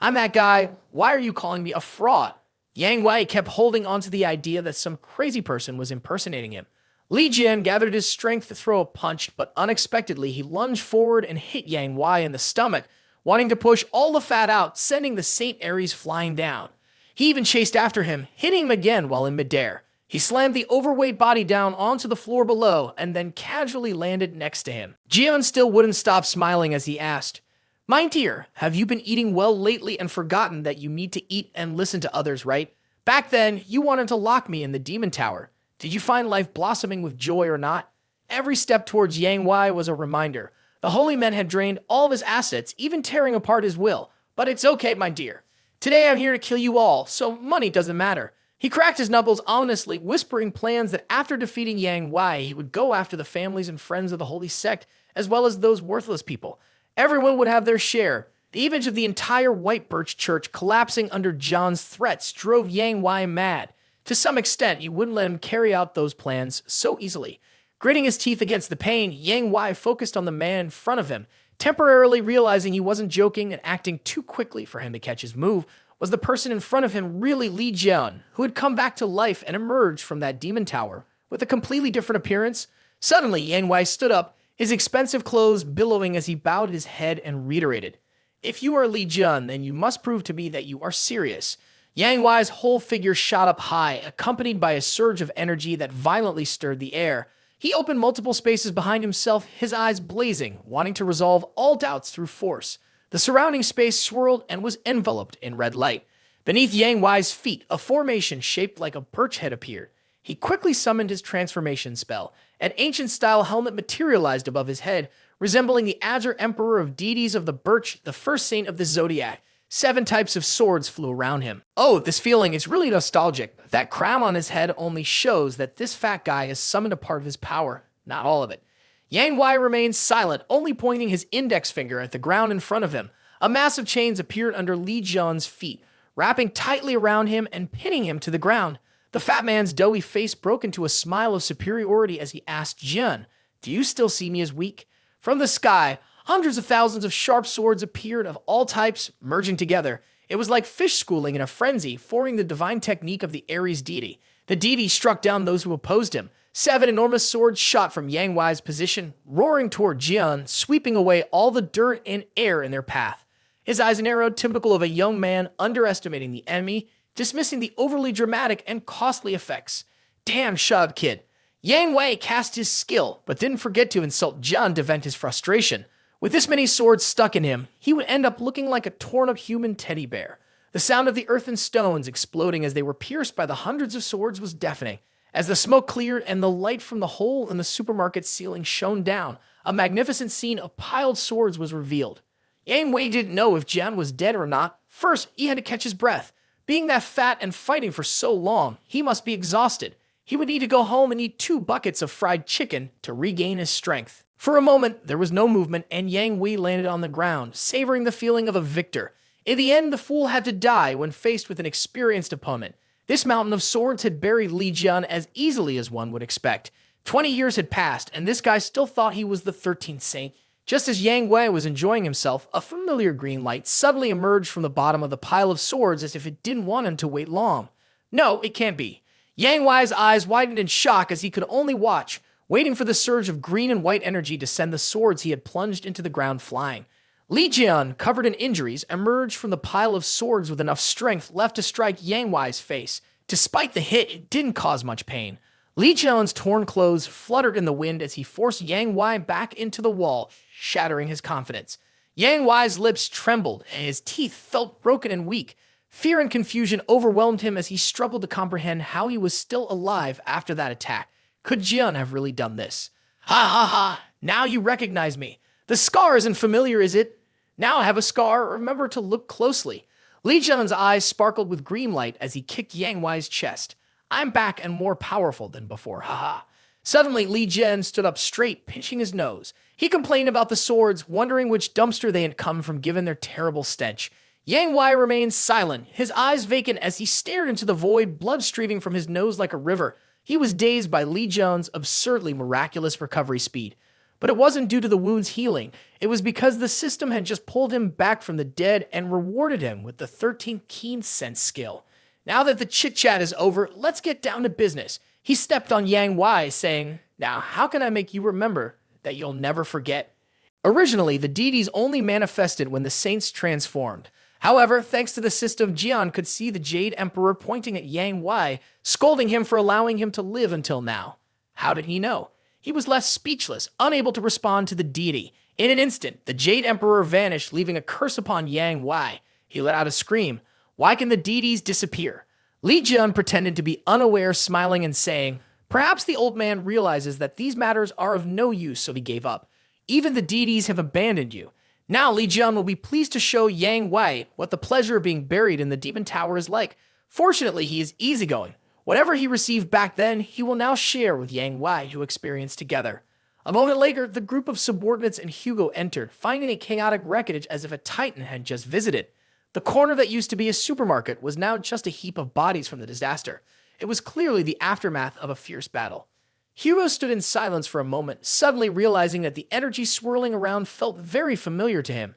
"I'm that guy. Why are you calling me a fraud?" Yang Wei kept holding on to the idea that some crazy person was impersonating him. Li Jian gathered his strength to throw a punch, but unexpectedly he lunged forward and hit Yang Wei in the stomach, wanting to push all the fat out, sending the Saint Ares flying down. He even chased after him, hitting him again while in midair. He slammed the overweight body down onto the floor below and then casually landed next to him. Jian still wouldn't stop smiling as he asked, "My dear, have you been eating well lately and forgotten that you need to eat and listen to others, right? Back then, you wanted to lock me in the demon tower. Did you find life blossoming with joy or not?" Every step towards Yang Wei was a reminder. The holy man had drained all of his assets, even tearing apart his will. "But it's okay, my dear. Today I'm here to kill you all, so money doesn't matter." He cracked his knuckles ominously, whispering plans that after defeating Yang Wei, he would go after the families and friends of the holy sect, as well as those worthless people. Everyone would have their share. The image of the entire White Birch Church collapsing under John's threats drove Yang Wei mad. To some extent, he wouldn't let him carry out those plans so easily. Gritting his teeth against the pain, Yang Wei focused on the man in front of him, temporarily realizing he wasn't joking and acting too quickly for him to catch his move. Was the person in front of him really Li Jian, who had come back to life and emerged from that demon tower with a completely different appearance? Suddenly, Yang Wei stood up, his expensive clothes billowing as he bowed his head and reiterated, "If you are Li Jian, then you must prove to me that you are serious." Yang Wei's whole figure shot up high, accompanied by a surge of energy that violently stirred the air. He opened multiple spaces behind himself, his eyes blazing, wanting to resolve all doubts through force. The surrounding space swirled and was enveloped in red light. Beneath Yang Wei's feet, a formation shaped like a birch head appeared. He quickly summoned his transformation spell. An ancient-style helmet materialized above his head, resembling the Azure Emperor of deities of the Birch, the first saint of the Zodiac. 7 types of swords flew around him. Oh, this feeling is really nostalgic. That crown on his head only shows that this fat guy has summoned a part of his power, not all of it. Yang Wei remained silent, only pointing his index finger at the ground in front of him. A mass of chains appeared under Li Jian's feet, wrapping tightly around him and pinning him to the ground. The fat man's doughy face broke into a smile of superiority as he asked Jian, "Do you still see me as weak?" From the sky, hundreds of thousands of sharp swords appeared of all types, merging together. It was like fish schooling in a frenzy, forming the divine technique of the Ares deity. The deity struck down those who opposed him. 7 enormous swords shot from Yang Wei's position, roaring toward Jian, sweeping away all the dirt and air in their path. His eyes narrowed, typical of a young man underestimating the enemy, dismissing the overly dramatic and costly effects. Damn, shut up, kid. Yang Wei cast his skill, but didn't forget to insult Jian to vent his frustration. With this many swords stuck in him, he would end up looking like a torn-up human teddy bear. The sound of the earth and stones exploding as they were pierced by the hundreds of swords was deafening. As the smoke cleared and the light from the hole in the supermarket ceiling shone down, a magnificent scene of piled swords was revealed. Yang Wei didn't know if Jian was dead or not. First, he had to catch his breath. Being that fat and fighting for so long, he must be exhausted. He would need to go home and eat 2 buckets of fried chicken to regain his strength. For a moment, there was no movement, and Yang Wei landed on the ground, savoring the feeling of a victor. In the end, the fool had to die when faced with an experienced opponent. This mountain of swords had buried Li Jian as easily as one would expect. 20 years had passed, and this guy still thought he was the 13th saint. Just as Yang Wei was enjoying himself, a familiar green light suddenly emerged from the bottom of the pile of swords as if it didn't want him to wait long. No, it can't be. Yang Wei's eyes widened in shock as he could only watch, waiting for the surge of green and white energy to send the swords he had plunged into the ground flying. Li Jian, covered in injuries, emerged from the pile of swords with enough strength left to strike Yang Wei's face. Despite the hit, it didn't cause much pain. Li Jian's torn clothes fluttered in the wind as he forced Yang Wei back into the wall, shattering his confidence. Yang Wei's lips trembled, and his teeth felt broken and weak. Fear and confusion overwhelmed him as he struggled to comprehend how he was still alive after that attack. Could Jian have really done this? Ha ha ha! Now you recognize me. The scar isn't familiar, is it? Now I have a scar. Remember to look closely. Li Jian's eyes sparkled with green light as he kicked Yang Wei's chest. I'm back and more powerful than before, haha. Suddenly, Li Jian stood up straight, pinching his nose. He complained about the swords, wondering which dumpster they had come from given their terrible stench. Yang Wei remained silent, his eyes vacant as he stared into the void, blood streaming from his nose like a river. He was dazed by Li Jian's absurdly miraculous recovery speed. But it wasn't due to the wound's healing. It was because the system had just pulled him back from the dead and rewarded him with the 13th keen sense skill. Now that the chit-chat is over, let's get down to business. He stepped on Yang Wei, saying, "Now, how can I make you remember that you'll never forget?" Originally, the deities only manifested when the saints transformed. However, thanks to the system, Jian could see the Jade Emperor pointing at Yang Wei, scolding him for allowing him to live until now. How did he know? He was left speechless, unable to respond to the deity. In an instant, the Jade Emperor vanished, leaving a curse upon Yang Wei. He let out a scream. Why can the deities disappear? Li Jian pretended to be unaware, smiling and saying, "Perhaps the old man realizes that these matters are of no use, so he gave up. Even the deities have abandoned you. Now Li Jian will be pleased to show Yang Wei what the pleasure of being buried in the Demon Tower is like. Fortunately, he is easygoing. Whatever he received back then, he will now share with Yang Wei to experience together." A moment later, the group of subordinates and Hugo entered, finding a chaotic wreckage as if a titan had just visited. The corner that used to be a supermarket was now just a heap of bodies from the disaster. It was clearly the aftermath of a fierce battle. Hugo stood in silence for a moment, suddenly realizing that the energy swirling around felt very familiar to him.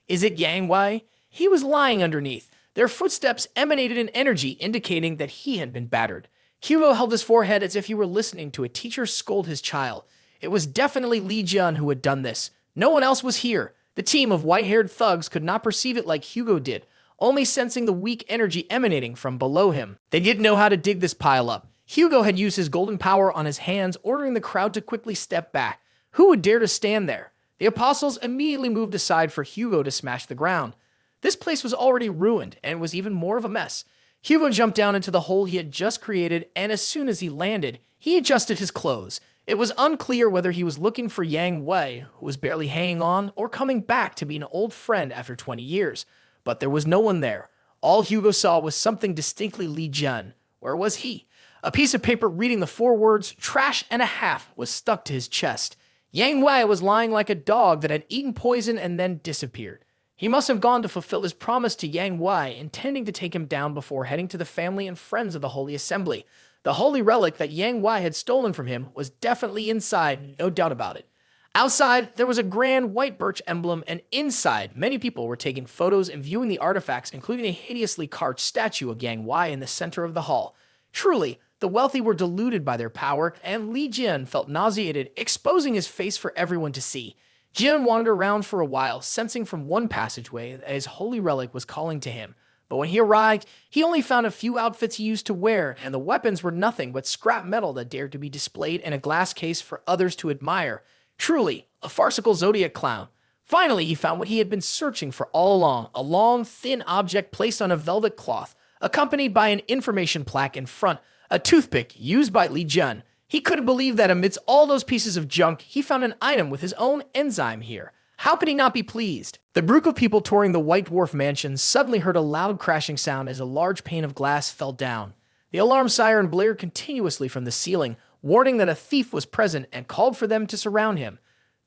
Is it Yang Wei? He was lying underneath. Their footsteps emanated an energy indicating that he had been battered. Hugo held his forehead as if he were listening to a teacher scold his child. It was definitely Li Jian who had done this. No one else was here. The team of white-haired thugs could not perceive it like Hugo did, only sensing the weak energy emanating from below him. They didn't know how to dig this pile up. Hugo had used his golden power on his hands, ordering the crowd to quickly step back. Who would dare to stand there? The apostles immediately moved aside for Hugo to smash the ground. This place was already ruined and was even more of a mess. Hugo jumped down into the hole he had just created, and as soon as he landed, he adjusted his clothes. It was unclear whether he was looking for Yang Wei, who was barely hanging on, or coming back to be an old friend after 20 years. But there was no one there. All Hugo saw was something distinctly Li Jian. Where was he? A piece of paper reading the 4 words, "trash and a half," was stuck to his chest. Yang Wei was lying like a dog that had eaten poison and then disappeared. He must have gone to fulfill his promise to Yang Wei, intending to take him down before heading to the family and friends of the Holy Assembly. The holy relic that Yang Wei had stolen from him was definitely inside, no doubt about it. Outside, there was a grand white birch emblem, and inside, many people were taking photos and viewing the artifacts, including a hideously carved statue of Yang Wei in the center of the hall. Truly, the wealthy were deluded by their power, and Li Jian felt nauseated, exposing his face for everyone to see. Jian wandered around for a while, sensing from one passageway that his holy relic was calling to him. But when he arrived, he only found a few outfits he used to wear, and the weapons were nothing but scrap metal that dared to be displayed in a glass case for others to admire. Truly, a farcical zodiac clown. Finally, he found what he had been searching for all along, a long, thin object placed on a velvet cloth, accompanied by an information plaque in front, a toothpick used by Li Jian. He couldn't believe that amidst all those pieces of junk, he found an item with his own enzyme here. How could he not be pleased? The group of people touring the White Dwarf mansion suddenly heard a loud crashing sound as a large pane of glass fell down. The alarm siren blared continuously from the ceiling, warning that a thief was present and called for them to surround him.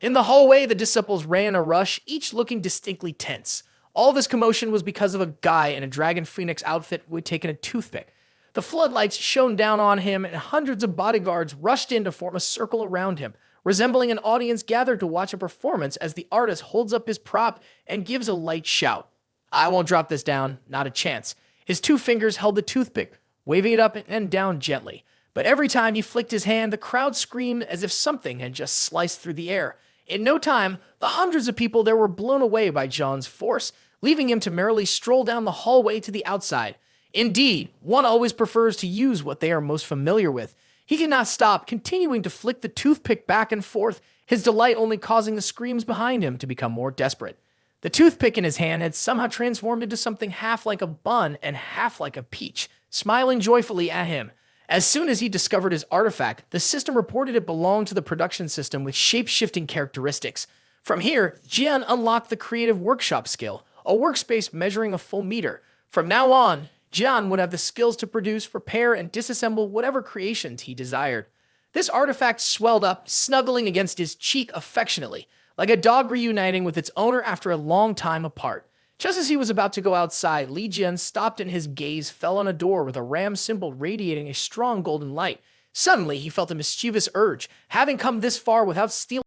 In the hallway, the disciples ran in a rush, each looking distinctly tense. All this commotion was because of a guy in a dragon phoenix outfit who had taken a toothpick. The floodlights shone down on him, and hundreds of bodyguards rushed in to form a circle around him, resembling an audience gathered to watch a performance as the artist holds up his prop and gives a light shout. "I won't drop this down, not a chance." His 2 fingers held the toothpick, waving it up and down gently. But every time he flicked his hand, the crowd screamed as if something had just sliced through the air. In no time, the hundreds of people there were blown away by John's force, leaving him to merrily stroll down the hallway to the outside. Indeed, one always prefers to use what they are most familiar with. He could not stop, continuing to flick the toothpick back and forth, his delight only causing the screams behind him to become more desperate. The toothpick in his hand had somehow transformed into something half like a bun and half like a peach, smiling joyfully at him. As soon as he discovered his artifact, the system reported it belonged to the production system with shape-shifting characteristics. From here, Jian unlocked the creative workshop skill, a workspace measuring a full meter. From now on, Jian would have the skills to produce, prepare, and disassemble whatever creations he desired. This artifact swelled up, snuggling against his cheek affectionately, like a dog reuniting with its owner after a long time apart. Just as he was about to go outside, Li Jian stopped and his gaze fell on a door with a ram symbol radiating a strong golden light. Suddenly, he felt a mischievous urge. Having come this far without stealing